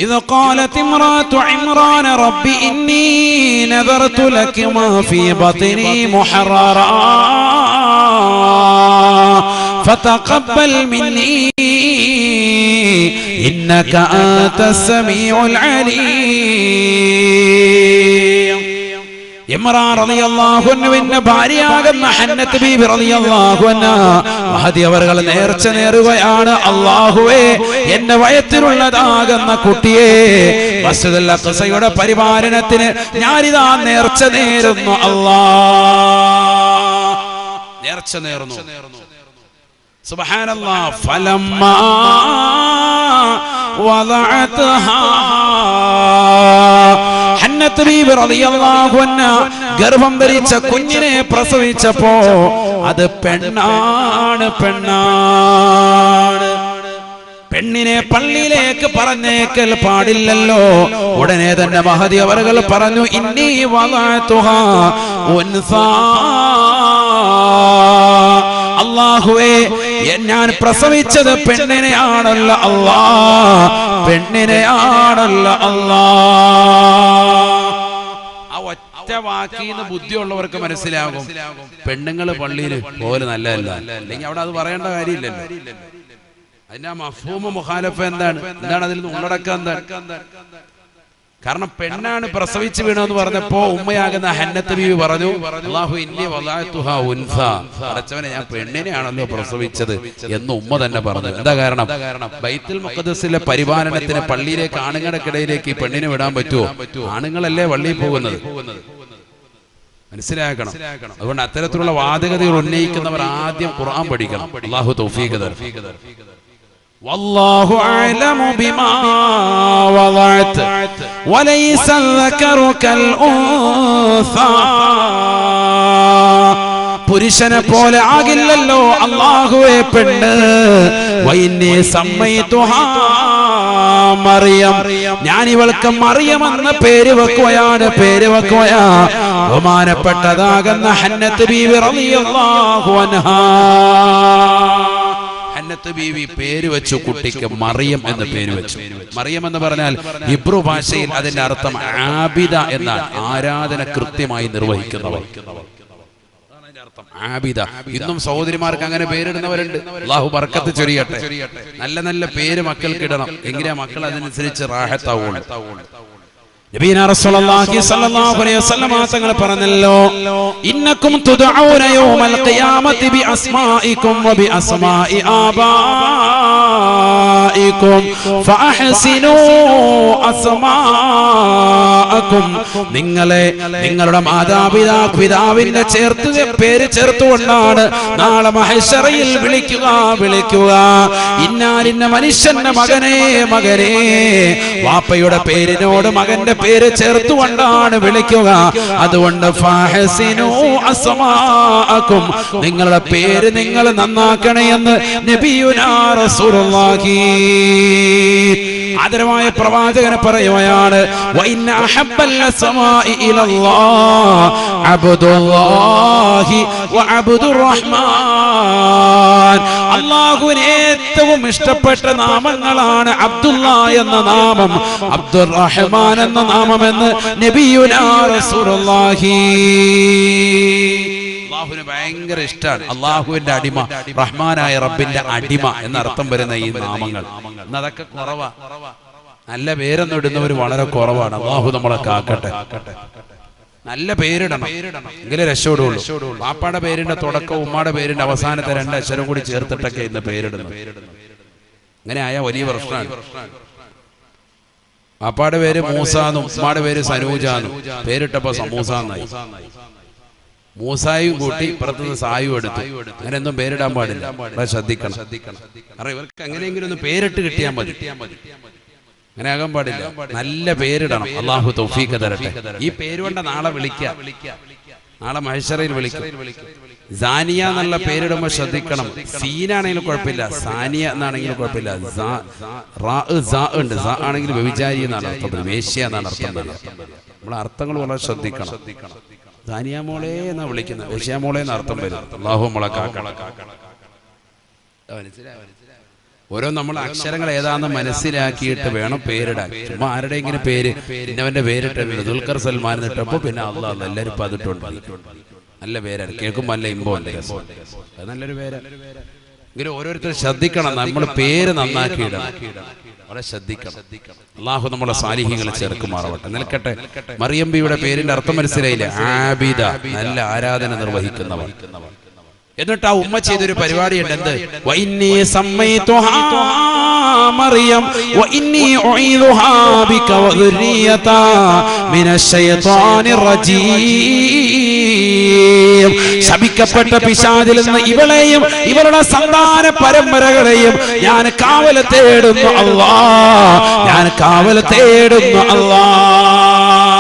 إذ قالت امرأة عمران رب إني نذرت لك ما في بطني محررا فتقبل مني إنك أنت السميع العليم. ഇമ്രാൻ റളിയല്ലാഹു അൻഹുവിന്റെ ഭാര്യയാകുന്ന ഹന്നത്ത് ബീബി റളിയല്ലാഹു അൻഹാ മഹദി അവர்கள் നേർച്ച നേരുകയാണ്. അല്ലാഹുവേ, എന്റെ വയറ്റിലുള്ളതാകുന്ന കുട്ടിയെ മസ്ജിദുൽ അഖ്സയുടെ പരിപാലനത്തിന് ഞാനിതാ നേർച്ച നേരുന്നു. അല്ലാഹ് നേർച്ച നേർന്നു. സുബ്ഹാനല്ലാഹ്. ഫലമ്മാ വദഅത്ഹാ ഹന്നത്ത് ബീബി റളിയല്ലാഹു അൻഹാ ഗർഭം ധരിച്ച കുഞ്ഞിനെ പ്രസവിച്ചപ്പോ അത് പെണ്ണാണ്. പെണ്ണിനെ പള്ളിയിലേക്ക് പറഞ്ഞേക്കൽ പാടില്ലല്ലോ. ഉടനെ തന്നെ മഹദി അവர்கள் പറഞ്ഞു, ഇന്നി വദഅതുഹാ ഉൻസാ, അല്ലാഹുവേ, ഞാൻ പ്രസവിച്ചത് പെണ്ണിനെയാണല്ലോ അല്ലാഹ്, പെണ്ണിനെയാണല്ലോ അല്ലാഹ്. ആ ഒറ്റ വാക്കിന്ന് ബുദ്ധിയുള്ളവർക്ക് മനസ്സിലാകും പെണ്ണുങ്ങൾ പള്ളിയിൽ പോലെ നല്ലതല്ല, അല്ലെങ്കിൽ അവിടെ അത് പറയേണ്ട കാര്യമില്ലല്ലോ. അതിന്റെ മഫ്ഹൂമ മുഖാലഫ എന്താണ് അതിൽ നിന്ന് ഉള്ളടക്കം എന്താണ്? കാരണം പെണ്ണാണ് പ്രസവിച്ചു വീണെന്ന് പറഞ്ഞപ്പോ ഉമ്മയാകുന്ന ഹന്നത്ത് ബീവി പറഞ്ഞു, അല്ലാഹു ഇന്നി വദഅതുഹാ ഉൻസാ, അടച്ചവനെ, ഞാൻ പെണ്ണിനെയാണല്ലോ പ്രസവിച്ചത് എന്ന് ഉമ്മ തന്നെ പറഞ്ഞു. എന്താ കാരണം? ബൈത്തുൽ മുഖദ്ദസിലെ പരിപാലനത്തിന് പള്ളിയിലേക്ക് ആണുങ്ങൾക്കിടയിലേക്ക് ഈ പെണ്ണിനെ വിടാൻ പറ്റുമോ? ആണുങ്ങളല്ലേ പള്ളിയിൽ പോകുന്നത്, മനസ്സിലാക്കണം. അതുകൊണ്ട് അത്തരത്തിലുള്ള വാദഗതികൾ ഉന്നയിക്കുന്നവർ ആദ്യം ഖുർആൻ പഠിക്കണം. അല്ലാഹു തൗഫീഖ് തരട്ടെ. والله أعلم بما وضعت وليس الذكر كالأنثى. പുരുഷനെ പോലെ ആകില്ലല്ലോ അല്ലാഹുവേ പെണ്ണ്. വഇന്നി സമ്മൈതുഹാ മറിയം, ഞാൻ ഇവൾക്ക് മറിയം എന്ന പേര് വെക്കുകയാണ്. ബഹുമാനപ്പെട്ടതാകുന്ന ഹന്നത്ത് ബീവി റളിയല്ലാഹു അൻഹാ, ഹന്നത്ത് ബീവി പേര് വെച്ചു കുട്ടിക്ക് മറിയം എന്ന് പേര് വെച്ചു. മറിയം എന്ന് പറഞ്ഞാൽ ഹിബ്രു ഭാഷയിൽ അതിന്റെ അർത്ഥം ആബിദ എന്നാണ്, ആരാധന കൃത്യമായി നിർവഹിക്കുന്നവർ. ആബിദ. ഇന്നും സഹോദരിമാർക്ക് അങ്ങനെ പേരിടുന്നവരുണ്ട്. അല്ലാഹു ബർക്കത്ത് ചൊരിയട്ടെ. നല്ല നല്ല പേര് മക്കൾക്ക് ഇടണം, എങ്കിലേ മക്കൾ അതിനനുസരിച്ച് റാഹത്താവുള്ളൂ. നബീന റസൂലുള്ളാഹി സ്വല്ലല്ലാഹു അലൈഹി വസല്ലം തങ്ങൾ പറഞ്ഞല്ലോ, ഇന്നകും തുദഊന യൗമൽ ഖിയാമത്തി ബി അസ്മാഇകും വ ബി അസ്മാഇ ആബാഇകും ഫഅഹ്സിനൂ അസ്മാഅകും. നിങ്ങളെ നിങ്ങളുടെ മാതാപിതാവിന്റെ പേര് ചേർത്തുകൊണ്ടാണ് നാളെ മഹ്ശറയിൽ വിളിക്കുക. ഇന്നാലിന്ന മനുഷ്യന്റെ മകനെ വാപ്പയുടെ പേരിനോട് മകന്റെ പേര് ചേർത്തുകൊണ്ടാണ് വിളിക്കുക. അതുകൊണ്ട് ഫഹസിനു അസ്മാഅകും, നിങ്ങളുടെ പേര് നിങ്ങൾ നന്നാക്കണേ എന്ന് നബിയുനാ റസൂലുള്ളാഹി ആദരവായ പ്രവാചകനെ പറയുകയാണ്. വഇന്ന അഹബ്ബൽ അസ്മാഇ ഇലല്ലാഹ് അബ്ദുല്ലാഹി വ അബ്ദുർറഹ്മാൻ. അല്ലാഹുവിന് ഏറ്റവും ഇഷ്ടപ്പെട്ട നാമങ്ങളാണ് അബ്ദുല്ല എന്ന നാമം, അബ്ദുർറഹ്മാൻ എന്ന നാമമെന്ന് നബിയുനാ റസൂലുള്ളാഹി. അല്ലാഹുവിന് ഭയങ്കര ഇഷ്ടമാണ്. അല്ലാഹുവിന്റെ അടിമ, റഹ്മാനായ റബ്ബിന്റെ അടിമ എന്നർത്ഥം വരുന്ന ഈ നാമങ്ങൾ അതൊക്കെ കുറവാ. നല്ല പേരൊന്നും ഇടുന്നവർ വളരെ കുറവാണ്. അല്ലാഹു നമ്മളെ കാക്കട്ടെ. നല്ല പേരിടണം, എങ്കിലേ രക്ഷപ്പെടുള്ളൂ. വാപ്പാടെ പേരിന്റെ തുടക്കം ഉമ്മാടെ പേരിന്റെ അവസാനത്തെ 2 അക്ഷരം കൂടി ചേർത്തിട്ടൊക്കെ ഇന്ന് പേരിടുന്നു. അങ്ങനെ ആയ വലിയ പ്രശ്നമാണ്. വാപ്പാടെ പേര് മൂസാന്നും ഉമ്മാടെ പേര് സനൂജാന്നും പേരിട്ടപ്പോ സമൂസാന്നായി. മൂസായും കൂട്ടി ഇപ്പുറത്തുനിന്ന് സായും എടുത്തു. അങ്ങനെയൊന്നും പേരിടാൻ പാടില്ല, ശ്രദ്ധിക്കണം. കാരണം ഇവർക്ക് എങ്ങനെയെങ്കിലും ഒന്ന് പേരിട്ട് കിട്ടിയാൽ മതി, അങ്ങനെ ആകാൻ പാടില്ല. നല്ല പേരിടണം. അല്ലാഹു തൗഫീഖ് തരട്ടെ. ഈ പേര് കൊണ്ട് നാളെ വിളിക്കുക, നാളെ മഹ്ശറയിൽ വിളിക്കും. സാനിയ എന്നുള്ള പേരിടുമ്പോൾ ശ്രദ്ധിക്കണം. സീനാണെങ്കിലും കുഴപ്പമില്ല, സാനിയ എന്നാണെങ്കിലും കുഴപ്പമില്ല. ഉണ്ട് ആണെങ്കിൽ വ്യഭിചാരി എന്നാണ് അർത്ഥം, വേശ്യ എന്നാണ് അർത്ഥം. നമ്മളെ അർത്ഥങ്ങൾ വളരെ ശ്രദ്ധിക്കണം. സാനിയ മോളെ എന്നാ വിളിക്കുന്നത്, വേശ്യ മോളെ എന്ന് അർത്ഥം വരും. അല്ലാഹു നമ്മളെ കാക്കണം. ഓരോ നമ്മൾ അക്ഷരങ്ങൾ ഏതാണെന്ന് മനസ്സിലാക്കിയിട്ട് വേണം പേരിടാൻ. ചുമ്മാ ആരുടെയെങ്കിലും പേര് ഇന്നവന്റെ പേരിട്ടുണ്ട് ദുൽഖർ സൽമാൻ എന്നിട്ടപ്പോ പിന്നെ അള്ളാഹ് എല്ലാവരും ഇപ്പൊ അതിട്ടുണ്ട്. നല്ല പേരാണ്, കേൾക്കുമ്പോൾ നല്ല ഇമ്പമുണ്ട്, രസം, അത് നല്ലൊരു പേരാണ്. ഇങ്ങനെ ഓരോരുത്തർ ശ്രദ്ധിക്കണം, നമ്മൾ പേര് നന്നാക്കി ഇടണം, വളരെ ശ്രദ്ധിക്കണം. അള്ളാഹു നമ്മളെ സാലിഹ്യങ്ങളെ ചേർക്കുമാറാവട്ടെ. നിൽക്കട്ടെ, മറിയം ബിയുടെ പേരിന്റെ അർത്ഥം മനസ്സിലായില്ല? ആബിദ, നല്ല ആരാധന നിർവഹിക്കുന്നവർ. എന്നിട്ട് ആ ഉമ്മ ചെയ്തൊരു പരിപാടിയുണ്ട്, എന്ത്? വഇന്നി സമ്മൈതുഹാ മറിയം വഇന്നി ഉഈദുഹാ ബിക വദുരിയതാ മിനശ്ശൈത്വാനിർ റജീം. ശപിക്കപ്പെട്ട പിശാചിൽ നിന്ന് ഇവളെയും ഇവളുടെ സന്താന പരമ്പരകളെയും ഞാൻ കാവൽ തേടുന്നു അല്ലാഹ്, ഞാൻ കാവൽ തേടുന്നു അല്ലാഹ്.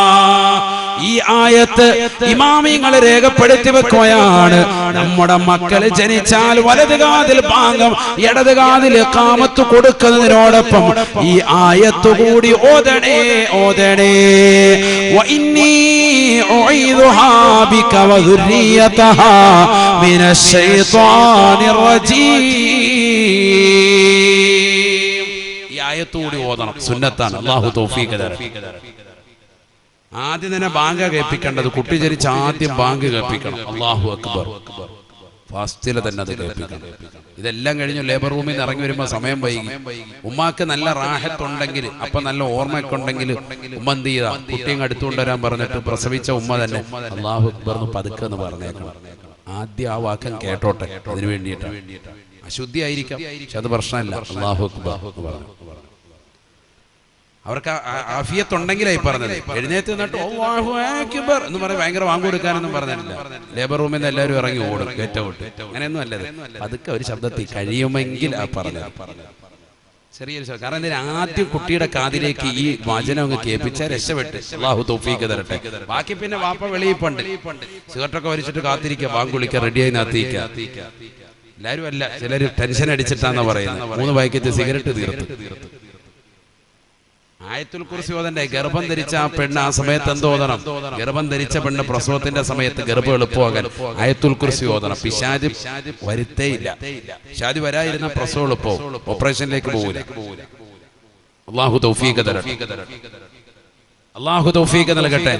ഈ ആയത്ത് ഇമാമിങ്ങൾ രേഖപ്പെടുത്തി വെക്കുകയാണ്. നമ്മുടെ മക്കൾ ജനിച്ചാൽ വലത് കാതിൽ ബാങ്കം ഇടത് കാതിൽ ഇഖാമത്ത് കൊടുക്കുന്നതിനോടൊപ്പം ഈ ആയത്ത് കൂടി ഓതണേ, ഓതണേ. വഇന്നി ഉഈദുഹാ ബിക വദുരിയതഹാ മിനശ്ശൈത്വാനിർ റജീം. ഈ ആയത്ത് കൂടി ഓതണം, സുന്നത്താണ്. അല്ലാഹു തൗഫീഖ് തരട്ടെ. ആദ്യം തന്നെ ബാങ്ക് കേൾപ്പിക്കേണ്ടത്, കുട്ടി ജനിച്ച ആദ്യം ബാങ്ക് കേൾപ്പിക്കണം. അല്ലാഹു അക്ബർ, ഫാസ്റ്റില് തന്നെ അത് കേൾപ്പിക്കണം. ഇതെല്ലാം കഴിഞ്ഞു ലേബർ റൂമിൽ നിന്ന് ഇറങ്ങി വരുമ്പോൾ സമയം വൈകി. ഉമ്മാക്ക് നല്ല റാഹത്തുണ്ടെങ്കിൽ, അപ്പൊ നല്ല ഓർമ്മയൊക്കെ ഉണ്ടെങ്കിൽ ഉമ്മ എന്ത് ചെയ്താ, കുട്ടിയും അടുത്തുകൊണ്ടുവരാൻ പറഞ്ഞിട്ട് പ്രസവിച്ച ഉമ്മ തന്നെ അല്ലാഹു അക്ബർ എന്ന് പതുക്കെ എന്ന് പറഞ്ഞേക്കണം. ആദ്യം ആ വാക്കം കേട്ടോട്ടെ, അതിനു വേണ്ടിയിട്ടാണ്. അശുദ്ധി ആയിരിക്കാം, പക്ഷെ അത് പ്രശ്നമല്ല. അല്ലാഹു അക്ബർ എന്ന് പറഞ്ഞു. അവർക്ക് ആഫിയത്തുണ്ടെങ്കിലായി പറഞ്ഞത്. എഴുന്നേറ്റ് നിന്നിട്ട് അല്ലാഹു അക്ബർ എന്ന് പറയും, ഭയങ്കര വാങ്ങ് കൊടുക്കാനൊന്നും പറഞ്ഞിട്ടില്ല. ലേബർ റൂമിൽ നിന്ന് എല്ലാവരും ഇറങ്ങി ഓടും, ഗേറ്റ് ഔട്ട്, അങ്ങനെയൊന്നും അല്ലത്. അതൊക്കെ ഒരു ശബ്ദത്തിൽ കഴിയുമെങ്കിൽ ആ പറഞ്ഞത് ചെറിയൊരു ശബ്ദം. കാരണം ഇതിന് ആദ്യം കുട്ടിയുടെ കാതിലേക്ക് ഈ വചനം അങ്ങ് കേൾപ്പിച്ചാൽ രക്ഷപ്പെട്ട്. അല്ലാഹു തൗഫീഖ് തരട്ടെ. ബാക്കി പിന്നെ വാപ്പ വെളിയിൽ പണ്ട് സിഗരറ്റൊക്കെ വലിച്ചിട്ട് കാത്തിരിക്കുക, ബാങ്ക് വിളിക്കുക, റെഡിയായി നാത്തിക്കുക. എല്ലാവരും അല്ല, ചിലർ ടെൻഷൻ അടിച്ചിട്ടാന്ന് പറയുന്നത്. 3 പാക്കറ്റ് സിഗരറ്റ് തീർത്തു. ആയത്തുൽ കുർസി ഓതണ്ടേ? ഗർഭം ധരിച്ച ആ പെണ്ണ് ആ സമയത്ത് എന്തോതണം? ഗർഭം ധരിച്ച പെണ്ണ് പ്രസവത്തിന്റെ സമയത്ത് ഗർഭം എളുപ്പമാകാൻ ആയത്തുൽ കുർസി ഓതണം. പിശാച് വരുത്തേയില്ല. പിശാച് വരാതിരുന്ന പ്രസവം എളുപ്പവും, ഓപ്പറേഷനിലേക്ക് പോകില്ല. അല്ലാഹു തൗഫീഖ് തരട്ടെ. അല്ലാഹു തൗഫീഖ് നൽകട്ടെ.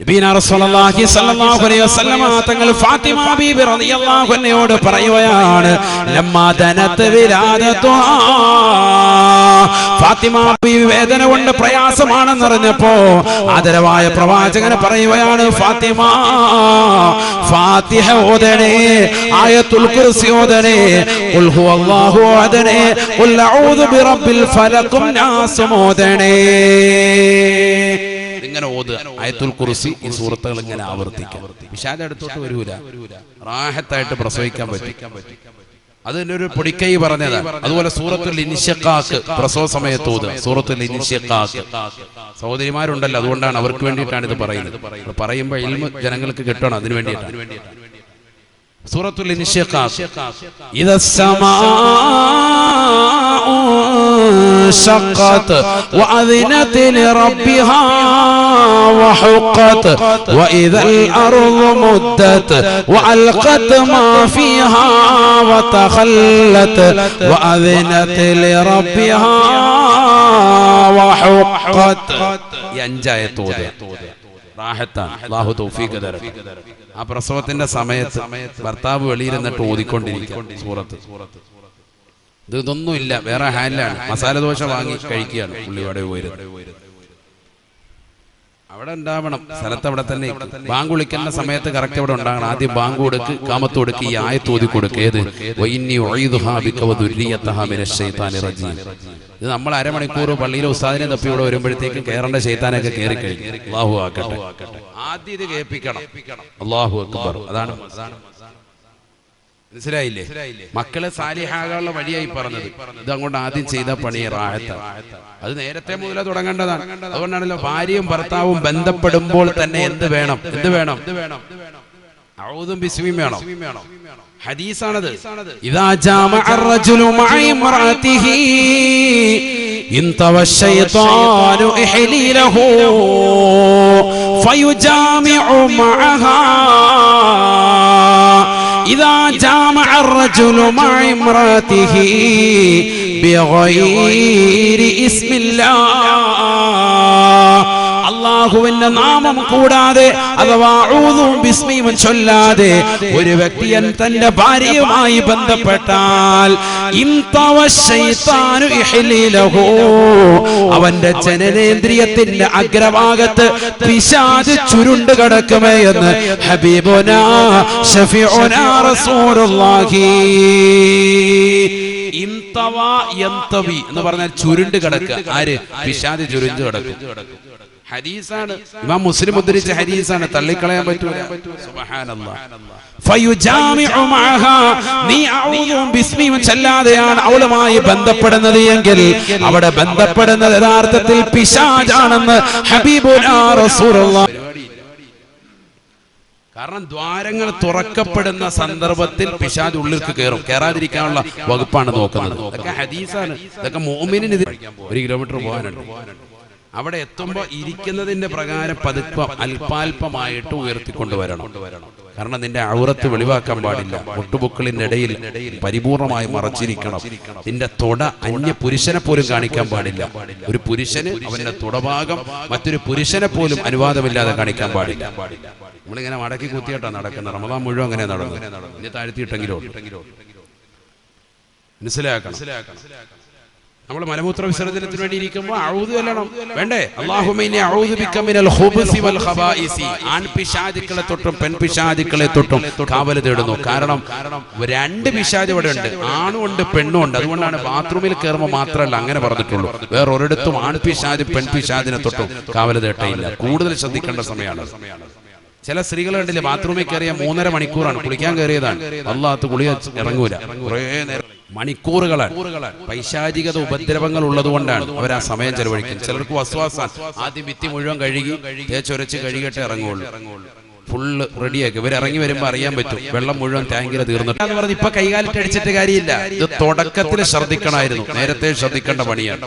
നബിയനാ റസൂലുള്ളാഹി സ്വല്ലല്ലാഹു അലൈഹി വസല്ലം തങ്ങൾ ഫാത്തിമ ബീബി റളിയല്ലാഹു അൻഹയോട് പറയുകയാണ്, ലമ്മാ ദനത് വിലാദതുഹാ, ഫാത്തിമ ബീബി വേദന കൊണ്ട് പ്രയാസമാണെന്ന് അറിഞ്ഞപ്പോ ആദരവായ പ്രവാചകന് പറയുകയാണ്, ഫാത്തിമ ഫാത്തിഹ ഓതണേ, ആയത്തുൽ കുർസി ഓതണേ, ഖുൽ ഹുവല്ലാഹു ഓതണേ, ഖുൽ അഊദു ബിറബ്ബിൽ ഫലഖ് നാസ് ഓതണേ. ഇങ്ങനെ ഓതുക ആയത്തുൽ കുർസി. ഈ സൂറത്തുകൾ ഇങ്ങനെ ആവർത്തിക്കാം. പിശാച് അടുത്തോട്ട് വരൂല, റാഹത്തായിട്ട് പ്രസവിക്കാൻ പറ്റും. അതിന്റെ ഒരു പൊടിക്കൈ പറഞ്ഞതാണ്. അതുപോലെ സൂറത്തുൽ ഇൻശിഖാഖ് പ്രസവ സമയത്ത് ഓതുക. സൂറത്തുൽ ഇൻശിഖാഖ് സഹോദരിമാരുണ്ടല്ലോ, അതുകൊണ്ടാണ്, അവർക്ക് വേണ്ടിയിട്ടാണ് ഇത് പറയുന്നത്. പറയുമ്പോൾ ഇൽമ് ജനങ്ങൾക്ക് കിട്ടണം, അതിനു വേണ്ടിയിട്ടാണ്. സൂറത്തുൽ ഇൻശിഖാഖ്, شقت وأذنت لربها وحقت وإذا الأرض مدت وألقت ما فيها وتخلت وأذنت لربها وحقت. ينجايت റാഹത്താണ്. അല്ലാഹു തൗഫീഖ് തരട്ടെ. ആ പ്രസവത്തിന്റെ സമയത്ത് ഭർത്താവ് വെളിയിരുന്നിട്ട് ഓതിക്കൊണ്ടിരിക്കും സൂറത്ത്. ഇതൊന്നുമില്ല, വേറെ ഹാലിലാണ്. മസാല ദോശ വാങ്ങി കഴിക്കുകയാണ്. പുള്ളിയോടെ പോയിരുന്നത് അവിടെ ഉണ്ടാവണം, സ്ഥലത്ത് അവിടെ തന്നെ. ബാങ്ക് വിളിക്കുന്ന സമയത്ത് കറക്റ്റ് അവിടെ ഉണ്ടാകണം. ആദ്യം ബാങ്ക് കൊടുക്ക്, കാമത്ത് കൊടുക്ക്, ഈ ആയത്ത് ഓതി കൊടുക്ക്. ഏത്? വഇന്നി ഉഈദുഹാ ബിക വദുരിയതഹാ മിനശ്ശൈത്വാനിർ റജീം. ഇത് നമ്മൾ അരമണിക്കൂർ പള്ളിയിലെ ഉസ്താദിനെ തപ്പി ഇവിടെ വരുമ്പോഴത്തേക്ക് കയറേണ്ട ശൈത്താനൊക്കെ കയറി കഴിഞ്ഞു. അല്ലാഹു ആക്കട്ടെ. ആദ്യം ഇത് കേൾപ്പിക്കണം. അല്ലാഹു അക്ബർ. അതാണ് മനസ്സിലായില്ലേ? മക്കളെ സാലിഹാകാനുള്ള വഴിയായി പറഞ്ഞത്. ഇത് അങ്ങോട്ട് ആദ്യം ചെയ്ത പണി റാഹത്താണ്. അത് നേരത്തെ മുതലേ തുടങ്ങേണ്ടതാണ്. അതുകൊണ്ടാണല്ലോ ഭാര്യയും ഭർത്താവും ബന്ധപ്പെടുമ്പോൾ തന്നെ എന്ത് വേണം? എന്ത് വേണം? അഊദും ബിസ്മിയും വേണം. ഹദീസാണത്. ഇദാ ജാമഅ അർ-റജുലു മഅ ഇംറഅതിഹി ഇൻതവശൈത്താനു ഇഹ്ലീലഹു ഫയുജാമിഉ മഅഹാ ഇദാ ജാമഅ الرجل مع امراته بغير اسم الله അല്ലാഹുവിന്റെ നാമം കൂടാതെ അഥവാ ഊദു ബിസ്മിയും ചൊല്ലാതെ ഒരു വ്യക്തിയൻ തന്റെ ഭാര്യയുമായി ബന്ധപ്പെട്ടാൽ ഇൻതവശൈത്താനു ഇഹ്ലീലഹു അവന്റെ ജനനേന്ദ്രിയത്തിന്റെ അഗ്രഭാഗത്ത് പിശാച് ചുരുണ്ട് കിടക്കുമേ എന്ന് ഹബീബുനാ ശഫീഉനാ റസൂലുള്ളാഹി. ഇൻതവ യന്തവി എന്ന് പറഞ്ഞാൽ ചുരുണ്ട് കിടക്കുക. ആര്? പിശാച് ചുരുണ്ട് കിടക്കും. ഹദീസാണ്, ഇമാം മുസ്ലിം ഉദ്ധരിച്ച ഹദീസാണ്, തള്ളിക്കളയാൻ പറ്റൂല. സുബ്ഹാനല്ലാഹ്. ഫയുജാമിഉ മഅഹാ നീ അഊദു ബിസ്മി ചൊല്ലാതെയാണ് അവളുമായി ബന്ധപ്പെടുന്നത് എങ്കിൽ അവിടെ ബന്ധപ്പെടുന്നത് യഥാർത്ഥത്തിൽ പിശാചാണെന്ന് ഹബീബുനാ റസൂലുള്ളാഹി. കാരണം ദ്വാരങ്ങൾ തുറക്കപ്പെടുന്ന സന്ദർഭത്തിൽ പിശാച് ഉള്ളിലേക്ക് കയറും. കയറാതിരിക്കാനുള്ള വകുപ്പാണ് നോക്കുന്നത്. ഇതൊക്കെ ഹദീസാണ്. ഇതൊക്കെ മുഅ്മിനിന് 1 കിലോമീറ്റർ പോകാനുണ്ട്. അവിടെ എത്തുമ്പോൾ ഇരിക്കുന്നതിന്റെ പ്രകാരം പതുക്കം അല്പാൽപമായിട്ട് ഉയർത്തിക്കൊണ്ടുവരണം. കാരണം നിന്റെ ഔറത്ത് വെളിവാക്കാൻ പാടില്ല. ഒട്ടുപൊക്കളിന്റെ ഇടയിൽ പരിപൂർണമായി മറച്ചിരിക്കണം. നിന്റെ തുട അന്യ പുരുഷനെ പോലും കാണിക്കാൻ പാടില്ല. ഒരു പുരുഷന് അവന്റെ തുടഭാഗം മറ്റൊരു പുരുഷനെ പോലും അനുവാദമില്ലാതെ കാണിക്കാൻ പാടില്ല. നമ്മളിങ്ങനെ മടക്കി കുത്തിയിട്ടാണ് നടക്കുന്നത്. റമദാൻ മുഴുവൻ അങ്ങനെ നടന്നു. ഇനി താഴ്ത്തിയിട്ടെങ്കിലോ മനസ്സിലാക്കണം. നമ്മൾ മലമൂത്ര വിസർജനത്തിന് വേണ്ടി ഇരിക്കുമ്പോൾ ഔദു ചൊല്ലണം. വേണ്ടേ? അല്ലാഹുമ്മ ഇന്നി അഊദു ബിക മിനൽ ഖുബുസി വൽ ഖബായിസി. ആൺപിശാചുക്കളെ തൊട്ടും പെൺപിശാചുക്കളെ തൊട്ടും കാവൽ തേടുന്നു. കാരണം 2 പിശാച് ഇവിടെ ഉണ്ട്, ആണും ഉണ്ട് പെണ്ണും ഉണ്ട്. അതുകൊണ്ടാണ് ബാത്റൂമിൽ കയറുമ്പോൾ മാത്രമല്ല അങ്ങനെ പറഞ്ഞിട്ടുള്ളൂ. വേറെ ഒരിടത്തും ആൺപിശാച് പെൺപിശാചിനെ തൊട്ടും കാവൽ തേട്ടയില്ല. കൂടുതൽ ശ്രദ്ധിക്കേണ്ട സമയമാണ്. ചില സ്ത്രീകൾ കണ്ടില്ലേ, ബാത്റൂമിൽ കയറിയ 3.5 മണിക്കൂറാണ്, കുളിക്കാൻ കയറിയതാണ്, അല്ലാഹു കുളിയ ഇറങ്ങൂല. കുറേ നേരം മണിക്കൂറുകളാണ്. പൈശാചികത ഉപദ്രവങ്ങൾ ഉള്ളത് കൊണ്ടാണ് അവർ ആ സമയം ചെലവഴിക്കുന്നത്. ചിലർക്ക് വസ്വാസാണ്, ആദ്യം ഭിത്തി മുഴുവൻ കഴുകി തേച്ചൊരച്ച് കഴുകിയിട്ട് ഇറങ്ങുള്ളൂ. ഫുള്ള് റെഡിയാക്കി ഇവരിറങ്ങി വരുമ്പോൾ അറിയാൻ പറ്റും വെള്ളം മുഴുവൻ ടാങ്കിൽ തീർന്നിട്ട് എന്ന് പറഞ്ഞ് ഇപ്പൊ കൈകാലിട്ട് അടിച്ചിട്ട് കാര്യമില്ല. ഇത് തുടക്കത്തിൽ ശ്രദ്ധിക്കണമായിരുന്നു, നേരത്തെ ശ്രദ്ധിക്കേണ്ട പണിയാണ്.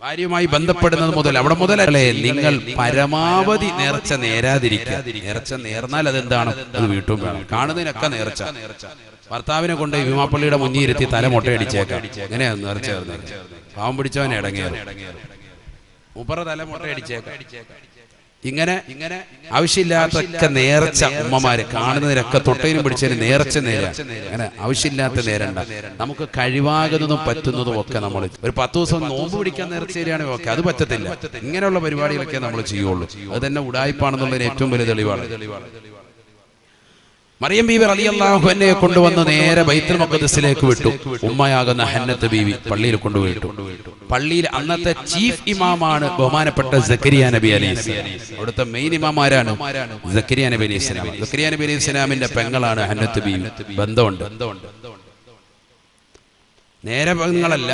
ഭാര്യയുമായി ബന്ധപ്പെടുന്നത് മുതൽ അവിടെ മുതലല്ലേ നിങ്ങൾ പരമാവധി നേർച്ച നേരാതിരിക്കുക. നേർച്ച നേർന്നാൽ അതെന്താണ്? അത് വീട്ടും വേണം. കാണുന്നതിനൊക്കെ നേർച്ച. ഭർത്താവിനെ കൊണ്ട് വിമാപ്പള്ളിയുടെ മുന്നിൽ ഇരുത്തി തല മുട്ടയടിച്ചേക്കാം. എങ്ങനെയാ നേർച്ച? പാവം പിടിച്ചവനെ ഇടങ്ങേറും. മൂപ്പറ തല മുട്ടയടിച്ചേക്കാം. ഇങ്ങനെ ആവശ്യമില്ലാത്തൊക്കെ നേർച്ച ഉമ്മമാര് കാണുന്നതിനൊക്കെ തൊട്ടയിലും പിടിച്ചതിന് നേർച്ച നേരാ. അങ്ങനെ ആവശ്യമില്ലാത്ത നേരണ്ട. നമുക്ക് കഴിവാകുന്നതും പറ്റുന്നതും ഒക്കെ നമ്മൾ ഒരു 10 ദിവസം നോമ്പ് പിടിക്കാൻ നേർച്ച ശരിയാണെങ്കിൽ ഓക്കെ, അത് പറ്റത്തില്ല. ഇങ്ങനെയുള്ള പരിപാടികളൊക്കെ നമ്മൾ ചെയ്യുള്ളൂ. അത് തന്നെ ഉടായിപ്പാണെന്നുള്ളതിന് ഏറ്റവും വലിയ തെളിവാണ്. മറിയം ബീവി റളിയല്ലാഹു അൻഹയെ കൊണ്ടുവന്ന് നേരെ ബൈത്തുൽ മഖ്ദിസിലേക്ക് വിട്ടു. ഉമ്മയാകുന്ന ഹന്നത്ത് ബീവി പള്ളിയിൽ കൊണ്ടുപോയിട്ടു. പള്ളിയിൽ അന്നത്തെ ചീഫ് ഇമാമാണ് ബഹുമാനപ്പെട്ട സക്കരിയ നബി അലൈഹിസ്സലാം. അവിടുത്തെ മെയിൻ ഇമാമാരാണ് സക്കരിയ നബി അലൈഹിസ്സലാം. സക്കരിയ നബി അലൈഹിസ്സലാമിന്റെ പെങ്ങളാണ് ഹന്നത്ത് ബീവി. ബന്ധമുണ്ട്. നേരെ പെങ്ങളല്ല,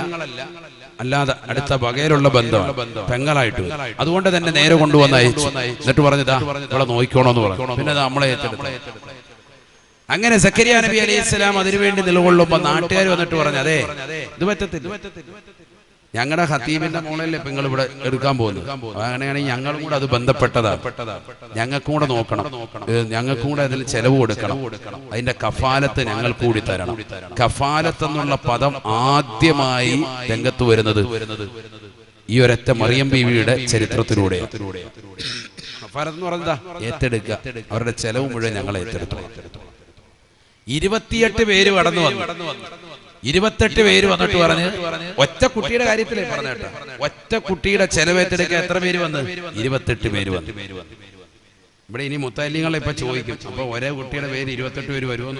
അല്ലാതെ അടുത്ത വകയിലുള്ള ബന്ധമാണ്, പെങ്ങളായിട്ട്. അതുകൊണ്ട് തന്നെ നേരെ കൊണ്ടുവന്ന് അയച്ചു. എന്നിട്ട് പറഞ്ഞതാ ഇവിടെ നോക്കിക്കോണോന്ന് പറഞ്ഞു. പിന്നെ അത് നമ്മളെ ഏറ്റെടുത്തു. അങ്ങനെ സക്കരിയ നബി അലൈഹിസ്സലാം അതിനുവേണ്ടി നിലകൊള്ളുമ്പോ നാട്ടുകാർ വന്നിട്ട് പറഞ്ഞു, അതെ ഇത് പറ്റത്തില്ല, ഞങ്ങളുടെ ഖത്തീബിന്റെ മോളല്ലേ ഇപ്പൊ നിങ്ങൾ ഇവിടെ എടുക്കാൻ പോകുന്നത്, അങ്ങനെയാണെങ്കിൽ ഞങ്ങളും കൂടെ അത് ബന്ധപ്പെട്ടതാണ്, ഞങ്ങൾക്കും കൂടെ നോക്കണം, ഞങ്ങൾക്കും കൂടെ അതിൽ ചെലവ് കൊടുക്കണം, അതിന്റെ കഫാലത്ത് ഞങ്ങൾ കൂടി തരണം. കഫാലത്ത് എന്നുള്ള പദം ആദ്യമായി രംഗത്ത് വരുന്നത് ഈ ഒരൊറ്റ മറിയം ബീവിയുടെ ചരിത്രത്തിലൂടെ. കഫാലത്ത് എന്ന് പറഞ്ഞതാ ഏറ്റെടുക്കുക, അവരുടെ ചെലവ് മുഴുവൻ ഞങ്ങൾ ഏറ്റെടുത്തു. 28 പേര് കടന്നു വന്നു. 28 പേര് വന്നിട്ട് പറഞ്ഞ് ഒറ്റ കുട്ടിയുടെ കാര്യത്തിലേ പറഞ്ഞ കേട്ടോ, ഒറ്റ കുട്ടിയുടെ ചെലവേറ്റെടുക്കാൻ എത്ര പേര് വന്ന്? 28 പേര് വന്നു. ഇവിടെ ഇനി മുത്തല്ലിങ്ങളെ ഇപ്പൊ ചോദിക്കും, അപ്പൊ ഒരേ കുട്ടിയുടെ പേര് 28 പേര് വരുമോ?